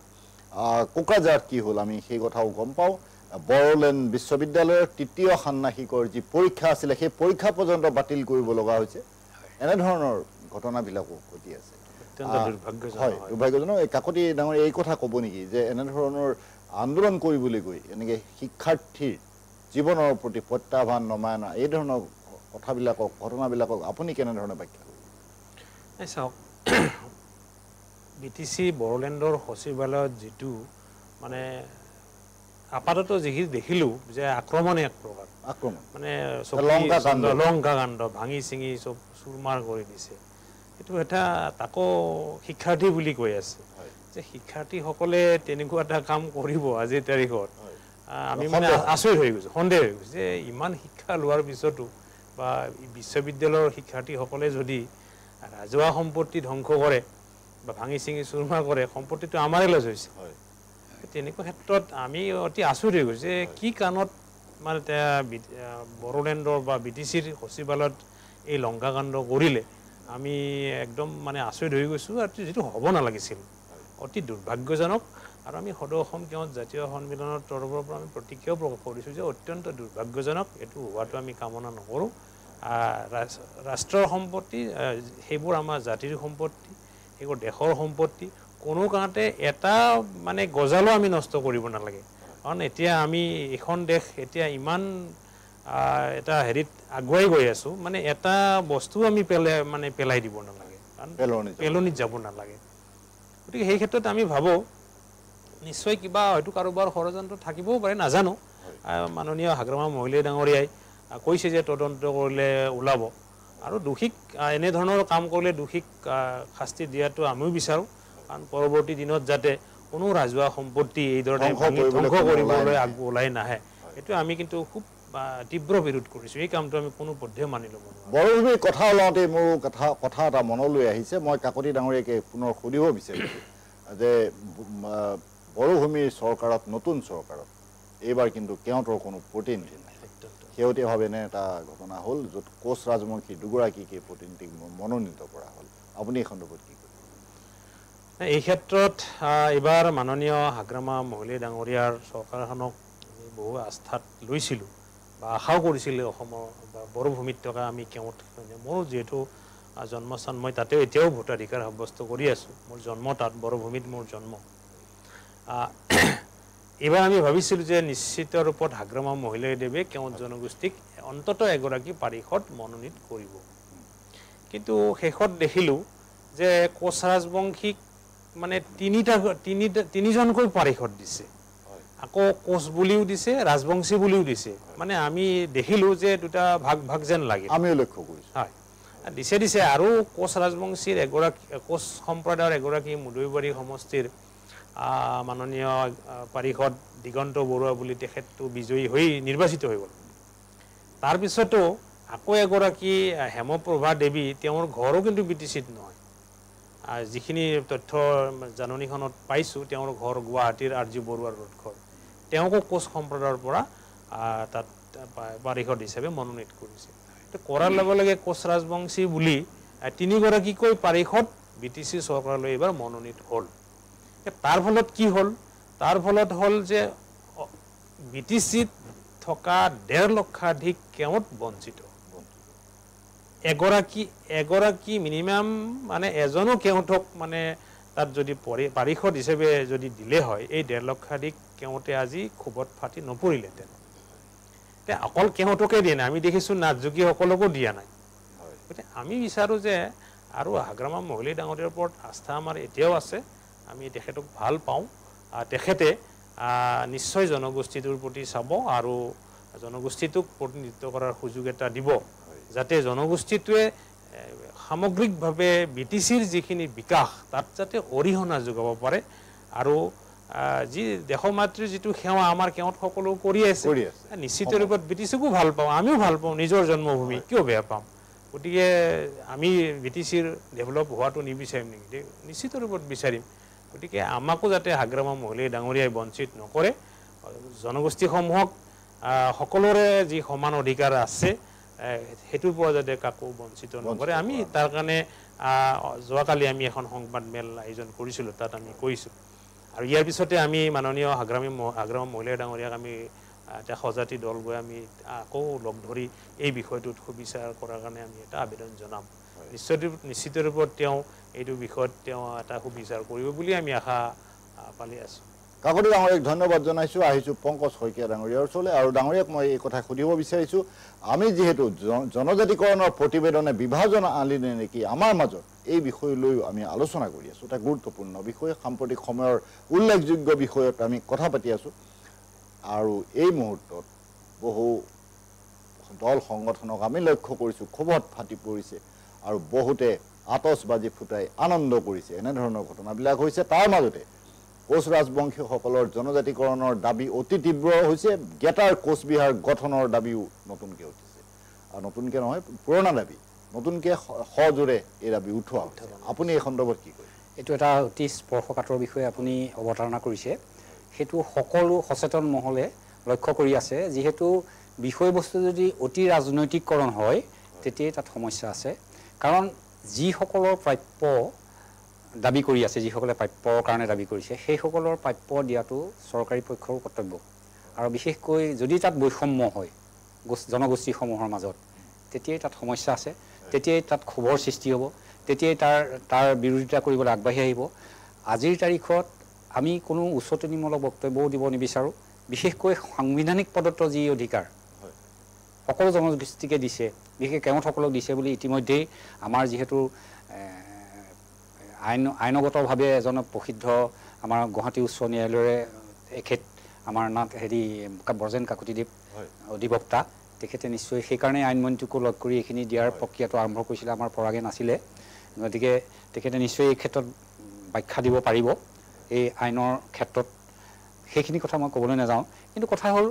কোকৰাঝাৰত কি হ'ল আমি সেই কথাও গম পাওঁ বড়োলেণ্ড বিশ্ববিদ্যালয়ৰ তৃতীয় ষান্মাসিকৰ যি পৰীক্ষা আছিলে সেই পৰীক্ষা পৰ্যন্ত বাতিল কৰিব লগা হৈছে এনেধৰণৰ ঘটনাবিলাকো ঘটি আছে হয় দুৰ্ভাগ্যজনক কাকতি ডাঙৰীয়া এই কথা ক'ব নেকি যে এনেধৰণৰ আন্দোলন কৰিবলৈ গৈ এনেকৈ শিক্ষাৰ্থীৰ জীৱনৰ প্ৰতি প্ৰত্যাহ্বান নমাই অনা এই ধৰণৰ কথাবিলাকক ঘটনাবিলাকক আপুনি কেনেধৰণে ব্যাখ্যা কৰিব চাওক BTC বড়োলেণ্ডৰ সচিবালয়ত যিটো মানে আপাতত যিখিনি দেখিলোঁ যে আক্ৰমণে এক প্ৰকাৰ মানে লংকা কাণ্ড ভাঙি চিঙি চব চুৰমাৰ কৰি দিছে এইটো এটা তাকো শিক্ষাৰ্থী বুলি কৈ আছে যে শিক্ষাৰ্থীসকলে তেনেকুৱা এটা কাম কৰিব আজিৰ তাৰিখত আমি মানে আচৰিত হৈ গৈছোঁ সন্দেহ হৈ গৈছে যে ইমান শিক্ষা লোৱাৰ পিছতো বা বিশ্ববিদ্যালয়ৰ শিক্ষাৰ্থীসকলে যদি ৰাজহুৱা সম্পত্তি ধ্বংস কৰে বা ভাঙি চিঙি চুৰমাৰ কৰে সম্পত্তিটো আমাৰে লছ হৈছে তেনেকুৱা ক্ষেত্ৰত আমি অতি আচৰিত হৈ গৈছোঁ যে কি কাৰণত মানে বড়োলেণ্ডৰ বা BTCৰ সচিবালয়ত এই লংকাকাণ্ড কৰিলে আমি একদম মানে আচৰিত হৈ গৈছোঁ আৰু যিটো হ'ব নালাগিছিল অতি দুৰ্ভাগ্যজনক আৰু আমি সদৌ অসম কেওট জাতীয় সন্মিলনৰ তৰফৰ পৰা আমি প্ৰতিক্ৰিয়াও প্ৰকাশ কৰিছোঁ যে অত্যন্ত দুৰ্ভাগ্যজনক এইটো হোৱাটো আমি কামনা নকৰোঁ ৰাষ্ট্ৰৰ সম্পত্তি সেইবোৰ আমাৰ জাতিৰ সম্পত্তি সেইবোৰ দেশৰ সম্পত্তি কোনো কাৰণতে এটা মানে গজালো আমি নষ্ট কৰিব নালাগে কাৰণ এতিয়া আমি এখন দেশ এতিয়া ইমান এটা হেৰিত আগুৱাই গৈ আছোঁ মানে এটা বস্তু আমি পেলাই দিব নালাগে কাৰণ পেলনিত যাব নালাগে গতিকে সেই ক্ষেত্ৰত আমি ভাবোঁ নিশ্চয় কিবা হয়তো কাৰোবাৰ ষড়যন্ত্ৰ থাকিবও পাৰে নাজানো মাননীয় হাগ্ৰামা মহীলাই ডাঙৰীয়াই কৈছে যে তদন্ত কৰিলে ওলাব আৰু দোষীক এনেধৰণৰ কাম কৰিলে দোষীক শাস্তি দিয়াটো আমিও বিচাৰোঁ কাৰণ পৰৱৰ্তী দিনত যাতে কোনো ৰাজহুৱা সম্পত্তি এইদৰে ধ্বংস কৰিবলৈ ওলাই নাহে এইটো আমি কিন্তু খুব তীব্ৰ বিৰোধ কৰিছোঁ এই কামটো আমি কোনো পধ্যে মানি ল'ব নোৱাৰোঁ বড়োভূমিৰ কথা ওলাওঁতে মোৰ কথা এটা মনলৈ আহিছে মই কাকতি ডাঙৰীয়াকে পুনৰ সুধিব বিচাৰিছোঁ যে বড়োভূমিৰ চৰকাৰত নতুন চৰকাৰত এইবাৰ কিন্তু কেওটৰ কোনো প্ৰতিনিধি নাই শেহতীয়াভাৱে এনে এটা ঘটনা হ'ল য'ত কোচ ৰাজবংশী দুগৰাকীকে প্ৰতিনিধিক মনোনীত কৰা হ'ল আপুনি এই সন্দৰ্ভত কি কৰিব এই ক্ষেত্ৰত এইবাৰ মাননীয় হাগ্ৰামা মহীলাই ডাঙৰীয়াৰ চৰকাৰখনক আমি বহু আস্থাত লৈছিলোঁ বা আশাও কৰিছিলোঁ অসমৰ বা বড়োভূমিত থকা আমি কেওট মোৰ যিহেতু জন্মস্থান মই তাতে এতিয়াও ভোটাধিকাৰ সাব্যস্ত কৰি আছোঁ মোৰ জন্ম তাত বড়োভূমিত মোৰ জন্ম এইবাৰ আমি ভাবিছিলোঁ যে নিশ্চিত ৰূপত হাগ্ৰামা মহীলাইদেৱে কেওট জনগোষ্ঠীক অন্ততঃ এগৰাকী পাৰিষদ মনোনীত কৰিব কিন্তু শেষত দেখিলোঁ যে কোচ ৰাজবংশীক মানে তিনিজনকৈ পাৰিষদ দিছে আকৌ কোচ বুলিও দিছে ৰাজবংশী বুলিও দিছে মানে আমি দেখিলোঁ যে দুটা ভাগ যেন লাগে আমিও লক্ষ্য কৰিছোঁ হয় দিছে আৰু কোচ ৰাজবংশীৰ এগৰাকী কোচ সম্প্ৰদায়ৰ এগৰাকী মুদৈবাৰী সমষ্টিৰ মাননীয় পাৰিষদ দিগন্ত বৰুৱা বুলি তেখেতটো বিজয়ী হৈ নিৰ্বাচিত হৈ গ'ল তাৰপিছতো আকৌ এগৰাকী হেমপ্ৰভা দেৱী তেওঁৰ ঘৰো কিন্তু BTCত নহয় যিখিনি তথ্য জাননীখনত পাইছোঁ তেওঁৰ ঘৰ গুৱাহাটীৰ RG বৰুৱাৰ ৰোড ঘৰ তেওঁকো কোচ সম্প্ৰদায়ৰ পৰা তাত পাৰিষদ হিচাপে মনোনীত কৰিছে কৰাৰ লগে লগে কোচ ৰাজবংশী বুলি তিনিগৰাকীকৈ পাৰিষদ BTC চৰকাৰলৈ এইবাৰ মনোনীত হ'ল তাৰ ফলত কি হ'ল তাৰ ফলত হ'ল যে BTCত থকা 1.5 লক্ষাধিক কেওট বঞ্চিত এগৰাকী মিনিমাম মানে এজনো কেওটক মানে তাত যদি পাৰিষদ হিচাপে যদি দিলে হয় এই 1.5 লক্ষাধিক কেওটে আজি ক্ষোভত ফাটি নপৰিলেহেঁতেন অকল কেওটকে দিয়া নাই আমি দেখিছোঁ নাথযোগীসকলকো দিয়া নাই গতিকে আমি বিচাৰোঁ যে আৰু হাগ্ৰামা মহীলাই ডাঙৰীয়াৰ ওপৰত আস্থা আমাৰ এতিয়াও আছে আমি তেখেতক ভাল পাওঁ তেখেতে নিশ্চয় জনগোষ্ঠীটোৰ প্ৰতি চাব আৰু জনগোষ্ঠীটোক প্ৰতিনিধিত্ব কৰাৰ সুযোগ এটা দিব যাতে জনগোষ্ঠীটোৱে সামগ্ৰিকভাৱে BTCৰ যিখিনি বিকাশ তাত যাতে অৰিহণা যোগাব পাৰে আৰু যি দেশমাতৃৰ যিটো সেৱা আমাৰ কেৱত সকলো কৰি আছে নিশ্চিত ৰূপত BTCকো ভাল পাওঁ আমিও ভাল পাওঁ নিজৰ জন্মভূমি কিয় বেয়া পাম গতিকে আমি BTCৰ ডেভেলপ হোৱাটো নিবিচাৰিম নেকি নিশ্চিত ৰূপত বিচাৰিম গতিকে আমাকো যাতে হাগ্ৰামা মহলী ডাঙৰীয়াই বঞ্চিত নকৰে জনগোষ্ঠীসমূহক সকলোৰে যি সমান অধিকাৰ আছে হেতুৰ পৰা যাতে কাকো বঞ্চিত নকৰে আমি তাৰ কাৰণে যোৱাকালি আমি এখন সংবাদ মেল আয়োজন কৰিছিলোঁ তাত আমি কৈছোঁ আৰু ইয়াৰ পিছতে আমি মাননীয় হাগ্ৰামা মহলী ডাঙৰীয়াক আমি এটা সজাতি দল গৈ আমি আকৌ লগ ধৰি এই বিষয়টোত সুবিচাৰ কৰাৰ কাৰণে আমি এটা আবেদন জনাম নিশ্চিত ৰূপত তেওঁ এইটো বিষয়ত তেওঁ এটা সুবিচাৰ কৰিব বুলি আমি আশা পালি আছোঁ কাকতি ডাঙৰীয়াক ধন্যবাদ জনাইছোঁ আহিছোঁ পংকজ শইকীয়া ডাঙৰীয়াৰ ওচৰলৈ আৰু ডাঙৰীয়াক মই এই কথা সুধিব বিচাৰিছোঁ আমি যিহেতু জনজাতিকৰণৰ প্ৰতিবেদনে বিভাজন আনিলে নেকি আমাৰ মাজত এই বিষয় লৈও আমি আলোচনা কৰি আছোঁ এটা গুৰুত্বপূৰ্ণ বিষয় সাম্প্ৰতিক সময়ৰ উল্লেখযোগ্য বিষয়ত আমি কথা পাতি আছোঁ আৰু এই মুহূৰ্তত বহু দল সংগঠনক আমি লক্ষ্য কৰিছোঁ ক্ষোভত ফাটি পৰিছে আৰু বহুতে আতচবাজি ফুটাই আনন্দ কৰিছে এনেধৰণৰ ঘটনাবিলাক হৈছে তাৰ মাজতে কোচ ৰাজবংশীসকলৰ জনজাতিকৰণৰ দাবী অতি তীব্ৰ হৈছে গেটাৰ কোচবিহাৰ গঠনৰ দাবীও নতুনকৈ উঠিছে আৰু নতুনকৈ নহয় পুৰণা দাবী নতুনকৈ সজোৰে এই দাবী উঠোৱা হৈছে আপুনি এই সন্দৰ্ভত কি কয় এইটো এটা অতি স্পৰ্শকাতৰ বিষয়ে আপুনি অৱতাৰণা কৰিছে সেইটো সকলো সচেতন মহলে লক্ষ্য কৰি আছে যিহেতু বিষয়বস্তু যদি অতি ৰাজনৈতিককৰণ হয় তেতিয়াই তাত সমস্যা আছে কাৰণ যিসকলৰ প্ৰাপ্য দাবী কৰি আছে যিসকলে প্ৰাপ্যৰ কাৰণে দাবী কৰিছে সেইসকলৰ প্ৰাপ্য দিয়াটো চৰকাৰী পক্ষৰ কৰ্তব্য আৰু বিশেষকৈ যদি তাত বৈষম্য হয় জনগোষ্ঠীসমূহৰ মাজত তেতিয়াই তাত সমস্যা আছে তেতিয়াই তাত ক্ষোভৰ সৃষ্টি হ'ব তেতিয়াই তাৰ বিৰোধিতা কৰিবলৈ আগবাঢ়ি আহিব আজিৰ তাৰিখত আমি কোনো উচতনিমূলক বক্তব্যও দিব নিবিচাৰোঁ বিশেষকৈ সাংবিধানিক প্ৰদত্ত যি অধিকাৰ সকলো জনগোষ্ঠীকে দিছে বিশেষকৈ কেওটসকলক দিছে বুলি ইতিমধ্যেই আমাৰ যিহেতু আইনগতভাৱে এজন প্ৰসিদ্ধ আমাৰ গুৱাহাটী উচ্চ ন্যায়ালয়ৰে এখেত আমাৰ ব্ৰজেন কাকতিদেৱ অধিবক্তা তেখেতে নিশ্চয় সেইকাৰণে আইনমন্ত্ৰীকো লগ কৰি এইখিনি দিয়াৰ প্ৰক্ৰিয়াটো আৰম্ভ কৰিছিলে আমাৰ পৰাগে নাছিলে গতিকে তেখেতে নিশ্চয় এই ক্ষেত্ৰত ব্যাখ্যা দিব পাৰিব এই আইনৰ ক্ষেত্ৰত সেইখিনি কথা মই ক'বলৈ নাযাওঁ কিন্তু কথা হ'ল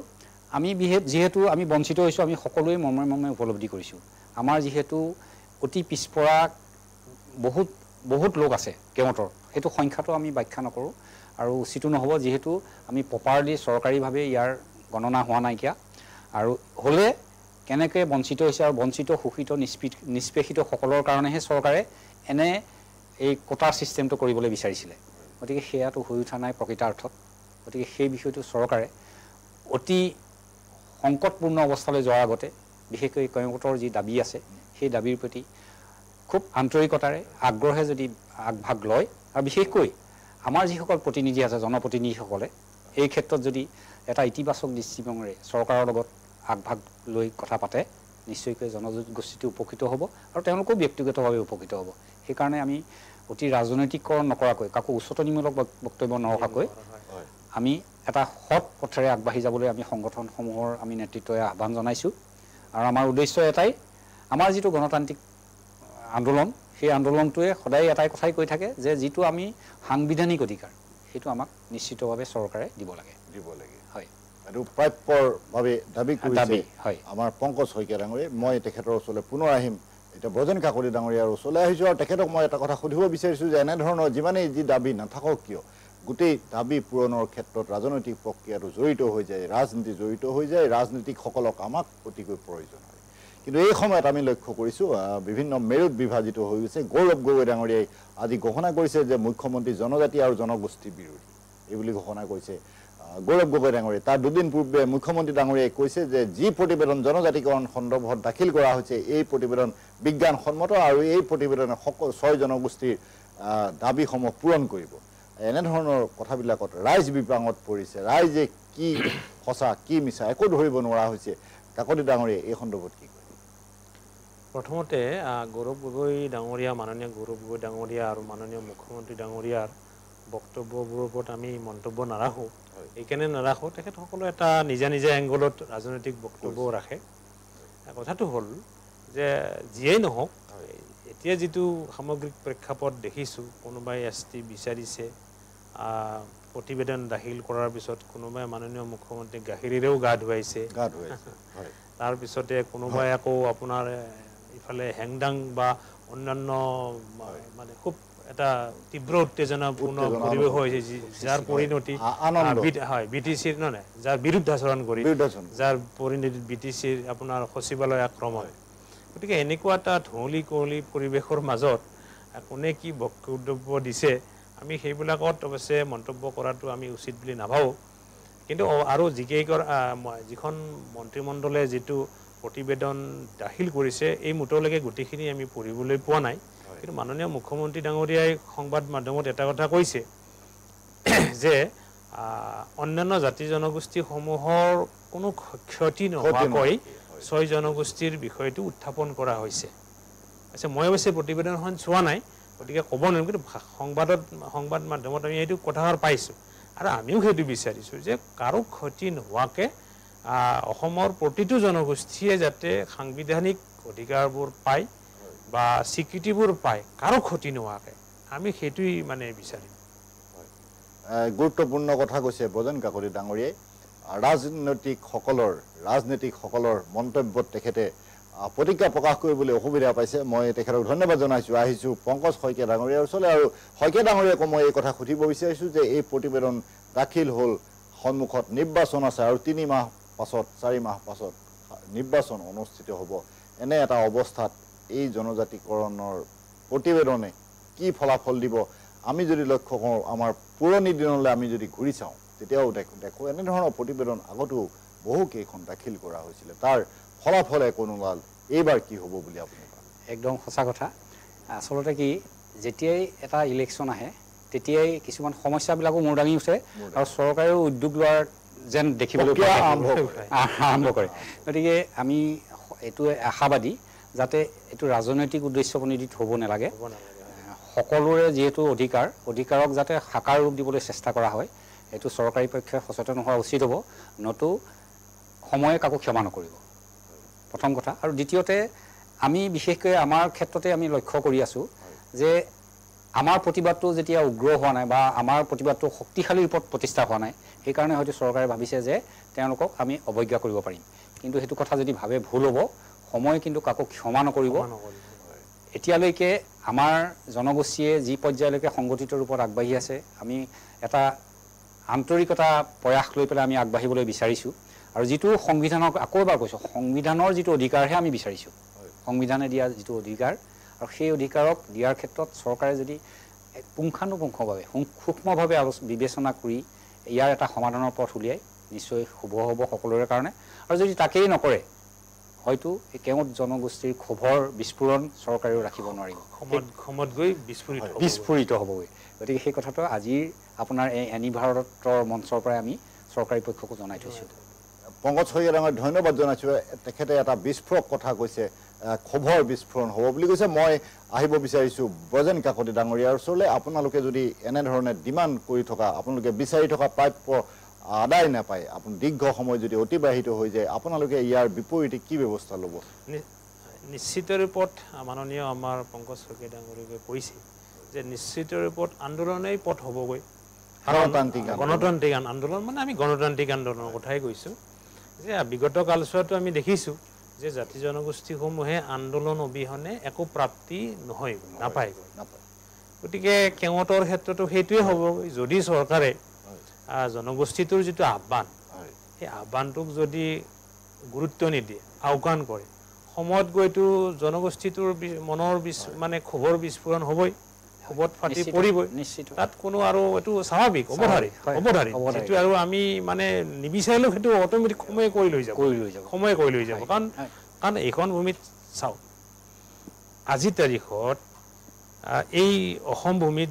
আমি যিহেতু আমি বঞ্চিত হৈছোঁ আমি সকলোৱে মৰ্মে উপলব্ধি কৰিছোঁ আমাৰ যিহেতু অতি পিছপৰা বহুত লোক আছে কেওটৰ সেইটো সংখ্যাটো আমি ব্যাখ্যা নকৰোঁ আৰু উচিতো নহ'ব যিহেতু আমি প্ৰপাৰলি চৰকাৰীভাৱে ইয়াৰ গণনা হোৱা নাইকিয়া আৰু হ'লে কেনেকৈ বঞ্চিত হৈছে আৰু বঞ্চিত শোষিত নিষ্পেষিত সকলৰ কাৰণেহে চৰকাৰে এনে এই কোটাৰ ছিষ্টেমটো কৰিবলৈ বিচাৰিছিলে গতিকে সেয়াটো হৈ উঠা নাই প্ৰকৃতাৰ্থত গতিকে সেই বিষয়টো চৰকাৰে অতি সংকটপূৰ্ণ অৱস্থালৈ যোৱাৰ আগতে বিশেষকৈ কেওটৰ যি দাবী আছে সেই দাবীৰ প্ৰতি খুব আন্তৰিকতাৰে আগ্ৰহে যদি আগভাগ লয় আৰু বিশেষকৈ আমাৰ যিসকল প্ৰতিনিধি আছে জনপ্ৰতিনিধিসকলে এই ক্ষেত্ৰত যদি এটা ইতিবাচক দৃষ্টিভংগীৰে চৰকাৰৰ লগত আগভাগ লৈ কথা পাতে নিশ্চয়কৈ জনগোষ্ঠীটো উপকৃত হ'ব আৰু তেওঁলোকেও ব্যক্তিগতভাৱে উপকৃত হ'ব সেইকাৰণে আমি অতি ৰাজনৈতিকৰণ নকৰাকৈ কাকো উচতনিমূলক বক্তব্য নৰখাকৈ আমি এটা সৎ পথেৰে আগবাঢ়ি যাবলৈ আমি সংগঠনসমূহৰ আমি নেতৃত্বই আহ্বান জনাইছোঁ আৰু আমাৰ উদ্দেশ্য এটাই আমাৰ যিটো গণতান্ত্ৰিক আন্দোলন সেই আন্দোলনটোৱে সদায় এটাই কথাই কৈ থাকে যে যিটো আমি সাংবিধানিক অধিকাৰ সেইটো আমাক নিশ্চিতভাৱে চৰকাৰে দিব লাগে হয় আৰু প্ৰাপ্যৰভাৱে দাবী কৰিছে আমাৰ পংকজ শইকীয়া ডাঙৰীয়া মই তেখেতৰ ওচৰলৈ পুনৰ আহিম এতিয়া ব্ৰজেন কাকতি ডাঙৰীয়াৰ ওচৰলৈ আহিছোঁ আৰু তেখেতক মই এটা কথা সুধিব বিচাৰিছোঁ যে এনেধৰণৰ যিমানেই যি দাবী নাথাকক কিয় গোটেই দাবী পূৰণৰ ক্ষেত্ৰত ৰাজনৈতিক প্ৰক্ৰিয়াটো জড়িত হৈ যায় ৰাজনীতি জড়িত হৈ যায় ৰাজনীতিকসকলক আমাক অতিকৈ প্ৰয়োজন হয় কিন্তু এই সময়ত আমি লক্ষ্য কৰিছোঁ বিভিন্ন মেৰুত বিভাজিত হৈ গৈছে গৌৰৱ গগৈ ডাঙৰীয়াই আজি ঘোষণা কৰিছে যে মুখ্যমন্ত্ৰী জনজাতি আৰু জনগোষ্ঠী বিৰোধী এইবুলি ঘোষণা কৰিছে গৌৰৱ গগৈ ডাঙৰীয়াই তাৰ দুদিন পূৰ্বে মুখ্যমন্ত্ৰী ডাঙৰীয়াই কৈছে যে যি প্ৰতিবেদন জনজাতিকৰণ সন্দৰ্ভত দাখিল কৰা হৈছে এই প্ৰতিবেদন বিজ্ঞানসন্মত আৰু এই প্ৰতিবেদনে 6 জনগোষ্ঠীৰ দাবীসমূহ পূৰণ কৰিব এনেধৰণৰ কথাবিলাকত ৰাইজ বিপাঙত পৰিছে ৰাইজে কি সঁচা কি মিছা একো ধৰিব নোৱাৰা হৈছে কাকতি ডাঙৰীয়াই এই সন্দৰ্ভত কি কয় প্ৰথমতে গৌৰৱ গগৈ ডাঙৰীয়া মাননীয় গৌৰৱ গগৈ ডাঙৰীয়া আৰু মাননীয় মুখ্যমন্ত্ৰী ডাঙৰীয়াৰ বক্তব্যবোৰৰ ওপৰত আমি মন্তব্য নাৰাখোঁ এইকাৰণে নাৰাখোঁ তেখেতসকলে এটা নিজা নিজা এংগলত ৰাজনৈতিক বক্তব্য ৰাখে কথাটো হ'ল যে যিয়েই নহওক এতিয়া যিটো সামগ্ৰিক প্ৰেক্ষাপট দেখিছোঁ কোনোবাই ST বিচাৰিছে প্ৰতিবেদন দাখিল কৰাৰ পিছত কোনোবাই মাননীয় মুখ্যমন্ত্ৰী গাখীৰেৰেও গা ধুৱাইছে তাৰপিছতে কোনোবাই আকৌ আপোনাৰ ইফালে হেংদাং বা অন্যান্য মানে খুব এটা তীব্ৰ উত্তেজনাপূৰ্ণ পৰিৱেশ হৈছে যাৰ পৰিণতি হয় BTCৰ নহয় যাৰ বিৰুদ্ধাচৰণ কৰি যাৰ পৰিণতিত BTCৰ আপোনাৰ সচিবালয় আক্ৰমণ গতিকে এনেকুৱা এটা ধৌলি কুঁৱলী পৰিৱেশৰ মাজত কোনে কি বক্তব্য দিছে আমি সেইবিলাকত অৱশ্যে মন্তব্য কৰাটো আমি উচিত বুলি নাভাবোঁ কিন্তু আৰু যিখন মন্ত্ৰীমণ্ডলে যিটো প্ৰতিবেদন দাখিল কৰিছে এই মুঠলৈকে গোটেইখিনি আমি পঢ়িবলৈ পোৱা নাই কিন্তু মাননীয় মুখ্যমন্ত্ৰী ডাঙৰীয়াই সংবাদ মাধ্যমত এটা কথা কৈছে যে অন্যান্য জাতি জনগোষ্ঠীসমূহৰ কোনো ক্ষতি নোহোৱাকৈ 6 জনগোষ্ঠীৰ বিষয়টো উত্থাপন কৰা হৈছে আচ্ছা মই অৱশ্যে প্ৰতিবেদনখন চোৱা নাই গতিকে ক'ব নোৱাৰিম কিন্তু সংবাদ মাধ্যমত আমি এইটো কথাষাৰ পাইছোঁ আৰু আমিও সেইটো বিচাৰিছোঁ যে কাৰো ক্ষতি নোহোৱাকৈ অসমৰ প্ৰতিটো জনগোষ্ঠীয়ে যাতে সাংবিধানিক অধিকাৰবোৰ পায় বা স্বীকৃতিবোৰ পায় কাৰো ক্ষতি নোহোৱাকৈ আমি সেইটোই মানে বিচাৰিম গুৰুত্বপূৰ্ণ কথা কৈছে ব্ৰজেন কাকতি ডাঙৰীয়াই ৰাজনীতিকসকলৰ মন্তব্যত তেখেতে প্ৰতিক্ৰিয়া প্ৰকাশ কৰিবলৈ অসুবিধা পাইছে মই তেখেতক ধন্যবাদ জনাইছোঁ আহিছোঁ পংকজ শইকীয়া ডাঙৰীয়াৰ ওচৰলৈ আৰু শইকীয়া ডাঙৰীয়াকো মই এই কথা সুধিব বিচাৰিছোঁ যে এই প্ৰতিবেদন দাখিল হ'ল সন্মুখত নিৰ্বাচন আছে আৰু 3 মাহ পাছত 4 মাহ পাছত নিৰ্বাচন অনুষ্ঠিত হ'ব এনে এটা অৱস্থাত এই জনজাতিকৰণৰ প্ৰতিবেদনে কি ফলাফল দিব আমি যদি লক্ষ্য কৰোঁ আমাৰ পুৰণি দিনলৈ আমি যদি ঘূৰি চাওঁ তেতিয়াও দেখোঁ এনেধৰণৰ প্ৰতিবেদন আগতো বহুকেইখন দাখিল কৰা হৈছিলে তাৰ ফলাফলে কোনোবাল এইবাৰ কি হ'ব বুলি আপুনি একদম সঁচা কথা আচলতে কি যেতিয়াই এটা ইলেকশ্যন আহে তেতিয়াই কিছুমান সমস্যাবিলাকো মূৰ দাঙি উঠে আৰু চৰকাৰেও উদ্যোগ লোৱাৰ যেন দেখিবলৈ আৰম্ভ কৰে গতিকে আমি এইটো আশাবাদী যাতে এইটো ৰাজনৈতিক উদ্দেশ্য প্ৰণোদিত হ'ব নালাগে সকলোৰে যিহেতু অধিকাৰক যাতে সাকাৰ ৰূপ দিবলৈ চেষ্টা কৰা হয় এইটো চৰকাৰী পক্ষে সচেতন হোৱা উচিত হ'ব নতু সময়ে কাকো ক্ষমা নকৰিব প্ৰথম কথা আৰু দ্বিতীয়তে আমি বিশেষকৈ আমাৰ ক্ষেত্ৰতে আমি লক্ষ্য কৰি আছোঁ যে আমাৰ প্ৰতিবাদটো যেতিয়া উগ্ৰ হোৱা নাই বা আমাৰ প্ৰতিবাদটো শক্তিশালী ৰূপত প্ৰতিষ্ঠা হোৱা নাই সেইকাৰণে হয়তো চৰকাৰে ভাবিছে যে তেওঁলোকক আমি অৱজ্ঞা কৰিব পাৰিম কিন্তু সেইটো কথা যদি ভাবে ভুল হ'ব সময় কিন্তু কাকো ক্ষমা নকৰিব এতিয়ালৈকে আমাৰ জনগোষ্ঠীয়ে যি পৰ্যায়লৈকে সংগঠিত ৰূপত আগবাঢ়ি আছে আমি এটা আন্তৰিকতা প্ৰয়াস লৈ পেলাই আমি আগবাঢ়িবলৈ বিচাৰিছোঁ আৰু যিটো সংবিধানক আকৌ এবাৰ কৈছোঁ সংবিধানৰ যিটো অধিকাৰহে আমি বিচাৰিছোঁ সংবিধানে দিয়া যিটো অধিকাৰ আৰু সেই অধিকাৰক দিয়াৰ ক্ষেত্ৰত চৰকাৰে যদি পুংখানুপুংখভাৱে সূক্ষ্মভাৱে বিবেচনা কৰি ইয়াৰ এটা সমাধানৰ পথ উলিয়াই নিশ্চয় শুভ হ'ব সকলোৰে কাৰণে আৰু যদি তাকেই নকৰে হয়তো কেৱল জনগোষ্ঠীৰ ক্ষোভৰ বিস্ফোৰণ চৰকাৰেও ৰাখিব নোৱাৰিব সময়ত গৈ বিস্ফোৰিত হ'বগৈ গতিকে সেই কথাটো আজিৰ আপোনাৰ এই এনি ভাৰতৰ মঞ্চৰ পৰাই আমি চৰকাৰী পক্ষকো জনাই থৈছোঁ পংকজ শইকীয়া ডাঙৰীয়াক ধন্যবাদ জনাইছোঁ তেখেতে এটা বিস্ফোৰক কথা কৈছে ক্ষোভৰ বিস্ফোৰণ হ'ব বুলি কৈছে মই আহিব বিচাৰিছোঁ ব্ৰজেন কাকতি ডাঙৰীয়াৰ ওচৰলৈ আপোনালোকে যদি এনেধৰণে ডিমাণ্ড কৰি থকা আপোনালোকে বিচাৰি থকা প্ৰাপ্য আদায় নাপায় আপুনি দীৰ্ঘ সময় যদি অতিবাহিত হৈ যায় আপোনালোকে ইয়াৰ বিপৰীতে কি ব্যৱস্থা ল'ব নিশ্চিত ৰূপত মাননীয় আমাৰ পংকজ শইকীয়া ডাঙৰীয়াই কৈছে যে নিশ্চিত ৰূপত আন্দোলনেই পথ হ'বগৈ গণতান্ত্ৰিক আন্দোলন মানে আমি গণতান্ত্ৰিক আন্দোলনৰ কথাই কৈছোঁ যে বিগত কালচোৱাতো আমি দেখিছোঁ যে জাতি জনগোষ্ঠীসমূহে আন্দোলন অবিহনে একো প্ৰাপ্তি নহয় নাপায়গৈ গতিকে কেওঁটৰ ক্ষেত্ৰতো সেইটোৱে হ'বগৈ যদি চৰকাৰে জনগোষ্ঠীটোৰ যিটো আহ্বান সেই আহ্বানটোক যদি গুৰুত্ব নিদিয়ে আওকাণ কৰে সময়ত গৈতো জনগোষ্ঠীটোৰ মনৰ মানে ক্ষোভৰ বিস্ফোৰণ হ'বই ক্ষোভত ফাটি পৰিবই তাত কোনো আৰু এইটো স্বাভাৱিক অৱধাৰিত যিটো আৰু আমি মানে নিবিচাৰিলেও সেইটো অট'মেটিক সময়ে কৰি লৈ যাব কাৰণ এইখন ভূমিত চাওক আজিৰ তাৰিখত এই অসম ভূমিত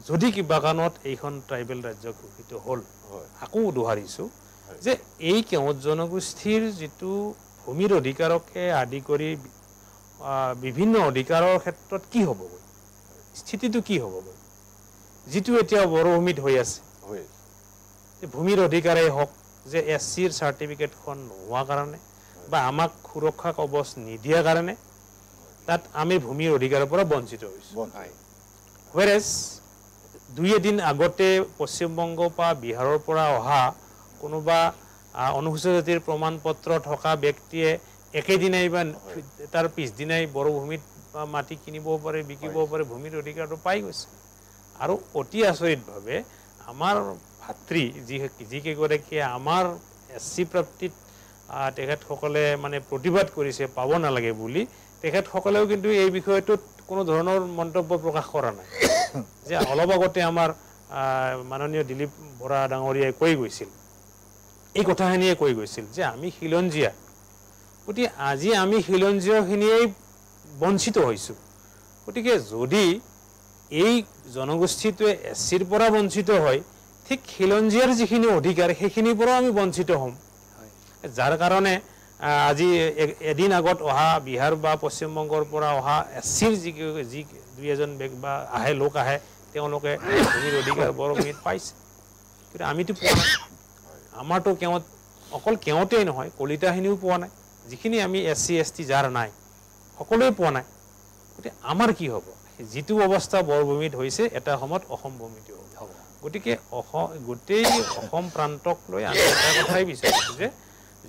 যদি কিবা কাৰণত এইখন ট্ৰাইবেল ৰাজ্য ঘোষিত হ'ল আকৌ দোহাৰিছোঁ যে এই কেওঁট জনগোষ্ঠীৰ যিটো ভূমিৰ অধিকাৰকে আদি কৰি বিভিন্ন অধিকাৰৰ ক্ষেত্ৰত কি হ'বগৈ স্থিতিটো কি হ'বগৈ যিটো এতিয়া বৰভূমিত হৈ আছে ভূমিৰ অধিকাৰেই হওক যে SCৰ চাৰ্টিফিকেটখন নোহোৱা কাৰণে বা আমাক সুৰক্ষা কৱচ নিদিয়াৰ কাৰণে তাত আমি ভূমিৰ অধিকাৰৰ পৰা বঞ্চিত হৈছোঁ হুৱেৰেজ 2 দিন আগতে পশ্চিমবংগ বা বিহাৰৰ পৰা অহা কোনোবা অনুসূচিত জাতিৰ প্ৰমাণ পত্ৰ থকা ব্যক্তিয়ে একেদিনাই বা তাৰ পিছদিনাই বড়োভূমিত মাটি কিনিব পাৰে বিকিব পাৰে ভূমিৰ অধিকাৰটো পাই গৈছে আৰু অতি আচৰিতভাৱে আমাৰ ভাতৃ যিকেইগৰাকীয়ে আমাৰ SC প্ৰাপ্তিত তেখেতসকলে মানে প্ৰতিবাদ কৰিছে পাব নালাগে বুলি তেখেতসকলেও কিন্তু এই বিষয়টোত কোনো ধৰণৰ মন্তব্য প্ৰকাশ কৰা নাই যে অলপ আগতে আমাৰ মাননীয় দিলীপ বৰা ডাঙৰীয়াই কৈ গৈছিল এই কথাখিনিয়ে কৈ গৈছিল যে আমি খিলঞ্জীয়া গতিকে আজি আমি খিলঞ্জীয়াখিনিয়েই বঞ্চিত হৈছোঁ গতিকে যদি এই জনগোষ্ঠীটোৱে SCৰ পৰা বঞ্চিত হয় ঠিক খিলঞ্জীয়াৰ যিখিনি অধিকাৰ সেইখিনিৰ পৰাও আমি বঞ্চিত হ'ম যাৰ কাৰণে আজি এদিন আগত অহা বিহাৰ বা পশ্চিমবংগৰ পৰা অহা SCৰ যি 2-এজন বা লোক আহে তেওঁলোকে ভূমিৰ অধিকাৰ বড়োভূমিত পাইছে কিন্তু আমিতো পোৱা নাই আমাৰতো অকল কেওঁতেই নহয় কলিতাখিনিও পোৱা নাই যিখিনি আমি SC ST যাৰ নাই সকলোৱে পোৱা নাই গতিকে আমাৰ কি হ'ব যিটো অৱস্থা বড়োভূমিত হৈছে এটা সময়ত অসম ভূমিতো হ'ব গতিকে গোটেই অসম প্ৰান্তক লৈ আমি এটা কথাই বিচাৰিছোঁ যে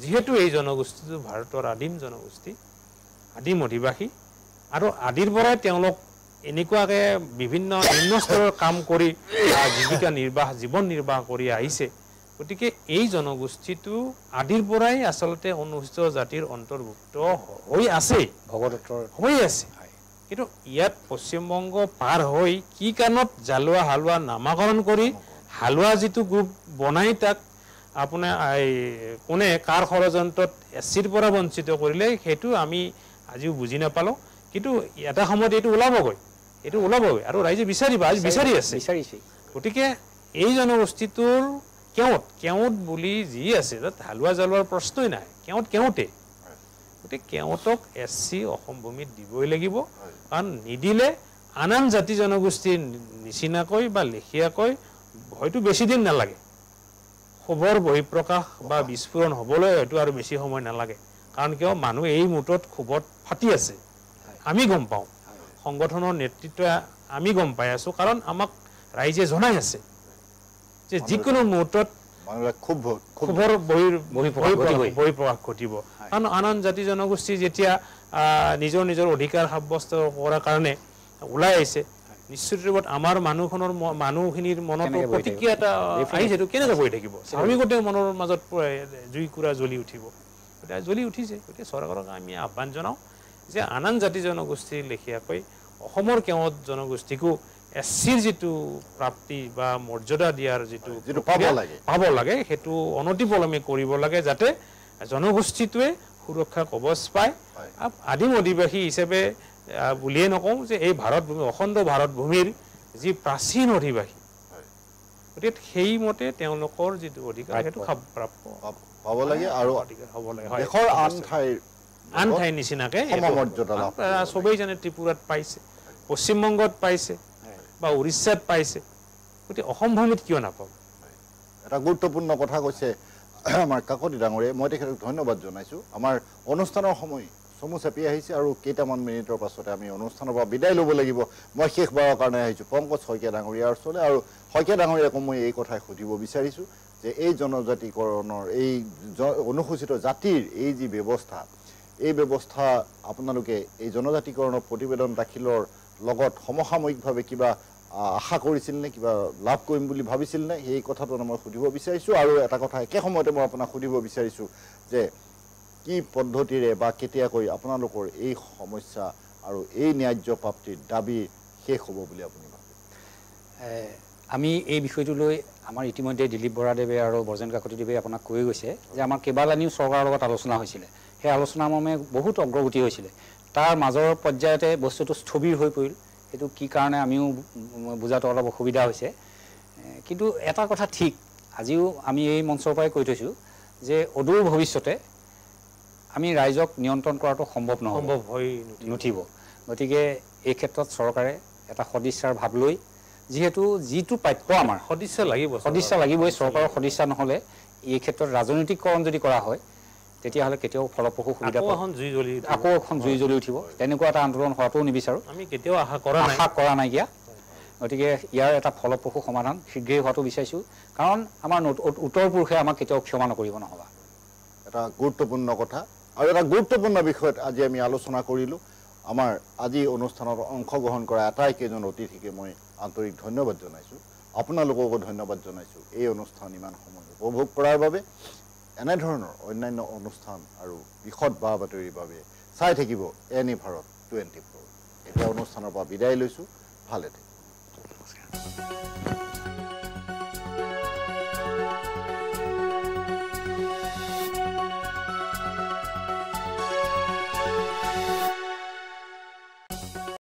যিহেতু এই জনগোষ্ঠীটো ভাৰতৰ আদিম জনগোষ্ঠী আদিম অধিবাসী আৰু আদিৰ পৰাই তেওঁলোক এনেকুৱাকৈ বিভিন্ন নিম্ন স্তৰৰ কাম কৰি জীৱন নিৰ্বাহ কৰি আহিছে গতিকে এই জনগোষ্ঠীটো আদিৰ পৰাই আচলতে অনুসূচিত জাতিৰ অন্তৰ্ভুক্ত হৈ আছে ভগদত্তৰ হৈ আছে কিন্তু ইয়াত পশ্চিমবংগ পাৰ হৈ কি কাৰণত জালুৱা হালুৱা নামাকৰণ কৰি হালুৱা যিটো গ্ৰুপ বনাই তাক আপোনাৰ কোনে কাৰ ষড়যন্ত্ৰত SCৰ পৰা বঞ্চিত কৰিলে সেইটো আমি আজিও বুজি নাপালোঁ কিন্তু এটা সময়ত এইটো ওলাবগৈ আৰু ৰাইজে বিচাৰি আছে গতিকে এই জনগোষ্ঠীটোৰ কেওঁত বুলি যি আছে তাত হালুৱা জালুৱাৰ প্ৰশ্নই নাই কেওঁতে গতিকে কেওঁতক SC অসম ভূমিত দিবই লাগিব কাৰণ নিদিলে আন জাতি জনগোষ্ঠীৰ নিচিনাকৈ বা লেখীয়াকৈ হয়তো বেছি দিন নালাগে ক্ষোভৰ বহিঃপ্ৰকাশ বা বিস্ফোৰণ হ'বলৈ হয়তো আৰু বেছি সময় নালাগে কাৰণ কিয় মানুহ এই মুহূৰ্তত ক্ষোভত ফাটি আছে আমি গম পাওঁ সংগঠনৰ নেতৃত্ব আমি গম পাই আছোঁ কাৰণ আমাক ৰাইজে জনাই আছে যে যিকোনো মুহূৰ্তত ক্ষোভৰ বহিঃপ্ৰকাশ ঘটিব কাৰণ আন জাতি জনগোষ্ঠী যেতিয়া নিজৰ অধিকাৰ সাব্যস্ত কৰাৰ কাৰণে ওলাই আহিছে নিশ্চিত ৰূপত আমাৰ মানুহখিনিৰ মনত প্ৰতিক্ৰিয়া এটা আহিছে এইটো কেনেকৈ বহি থাকিব স্বাভাৱিকতে মনৰ মাজত জুইকুৰা জ্বলি উঠিব গতিকে জ্বলি উঠিছে গতিকে চৰকাৰক আমি আহ্বান জনাওঁ যে আন জাতি জনগোষ্ঠীৰ লেখীয়াকৈ অসমৰ কেওঁত জনগোষ্ঠীকো SCৰ যিটো প্ৰাপ্তি বা মৰ্যাদা দিয়াৰ যিটো পাব লাগে সেইটো অনতিপলমে কৰিব লাগে যাতে জনগোষ্ঠীটোৱে সুৰক্ষা কৱচ পায় আদিম অধিবাসী হিচাপে বুলিয়ে নকওঁ যে এই ভাৰতভূমি অখণ্ড ভাৰতভূমিৰ যি প্ৰাচীন অধিবাসী গতিকে সেইমতে তেওঁলোকৰ যিটো অধিকাৰ সেইটো প্ৰাপ্য পাব লাগে আৰু দেশৰ আন ঠাইৰ নিচিনাকৈ চবেই জানে ত্ৰিপুৰাত পাইছে পশ্চিমবংগত পাইছে বা উৰিষ্যাত পাইছে গতিকে অসম ভূমিত কিয় নাপাব এটা গুৰুত্বপূৰ্ণ কথা কৈছে আমাৰ কাকতি ডাঙৰীয়াই মই তেখেতক ধন্যবাদ জনাইছোঁ আমাৰ অনুষ্ঠানৰ সময় চমু চাপি আহিছে আৰু কেইটামান মিনিটৰ পাছতে আমি অনুষ্ঠানৰ পৰা বিদায় ল'ব লাগিব মই শেষবাৰৰ কাৰণে আহিছোঁ পংকজ শইকীয়া ডাঙৰীয়াৰ ওচৰলৈ আৰু শইকীয়া ডাঙৰীয়াকো মই এই কথাই সুধিব বিচাৰিছোঁ যে এই জনজাতিকৰণৰ এই অনুসূচিত জাতিৰ এই যি ব্যৱস্থা এই ব্যৱস্থা আপোনালোকে এই জনজাতিকৰণৰ প্ৰতিবেদন দাখিলৰ লগত সমসাময়িকভাৱে কিবা আশা কৰিছিল নে কিবা লাভ কৰিম বুলি ভাবিছিল নে এই কথাটো মই সুধিব বিচাৰিছোঁ আৰু এটা কথা একে সময়তে মই আপোনাক সুধিব বিচাৰিছোঁ যে কি পদ্ধতিৰে বা কেতিয়াকৈ আপোনালোকৰ এই সমস্যা আৰু এই ন্যায্য প্ৰাপ্তিৰ দাবী শেষ হ'ব বুলি আপুনি ভাবে আমি এই বিষয়টো লৈ আমাৰ ইতিমধ্যে দিলীপ বৰাদেৱে আৰু বৰ্জেন কাকতিদেৱে আপোনাক কৈ গৈছে যে আমাৰ কেইবালানিও চৰকাৰৰ লগত আলোচনা হৈছিলে সেই আলোচনাৰ মৰ্মে বহুত অগ্ৰগতি হৈছিলে তাৰ মাজৰ পৰ্যায়তে বস্তুটো স্থবিৰ হৈ পৰিল সেইটো কি কাৰণে আমিও বুজাটো অলপ অসুবিধা হৈছে কিন্তু এটা কথা ঠিক আজিও আমি এই মঞ্চৰ পৰাই কৈ থৈছোঁ যে অদূৰ ভৱিষ্যতে আমি ৰাইজক নিয়ন্ত্ৰণ কৰাটো সম্ভৱ হৈ নুঠিব গতিকে এই ক্ষেত্ৰত চৰকাৰে এটা সদিচ্ছাৰ ভাৱ লৈ যিহেতু যিটো প্ৰাপ্য আমাৰ সদিচ্ছা লাগিবই চৰকাৰৰ সদিচ্ছা নহ'লে এই ক্ষেত্ৰত ৰাজনৈতিকৰণ যদি কৰা হয় তেতিয়াহ'লে কেতিয়াও ফলপ্ৰসূ সুবিধা আকৌ এখন জুই জ্বলি উঠিব তেনেকুৱা এটা আন্দোলন হোৱাটোও নিবিচাৰোঁ আমি কেতিয়াও আশা কৰা নাইকিয়া গতিকে ইয়াৰ এটা ফলপ্ৰসূ সমাধান শীঘ্ৰেই হোৱাটো বিচাৰিছোঁ কাৰণ আমাৰ উত্তৰ পুৰুষে আমাক কেতিয়াও ক্ষমা নকৰিব নহ'বা এটা গুৰুত্বপূৰ্ণ কথা আৰু এটা গুৰুত্বপূৰ্ণ বিষয়ত আজি আমি আলোচনা কৰিলোঁ আমাৰ আজি অনুষ্ঠানত অংশগ্ৰহণ কৰা আটাইকেইজন অতিথিকে মই আন্তৰিক ধন্যবাদ জনাইছোঁ আপোনালোককো ধন্যবাদ জনাইছোঁ এই অনুষ্ঠান ইমান সময় উপভোগ কৰাৰ বাবে এনেধৰণৰ অন্যান্য অনুষ্ঠান আৰু বিশদ বা বাতৰিৰ বাবে চাই থাকিব এনি ভাৰত 24 এতিয়া অনুষ্ঠানৰ পৰা বিদায় লৈছোঁ ভালে থাকিব নমস্কাৰ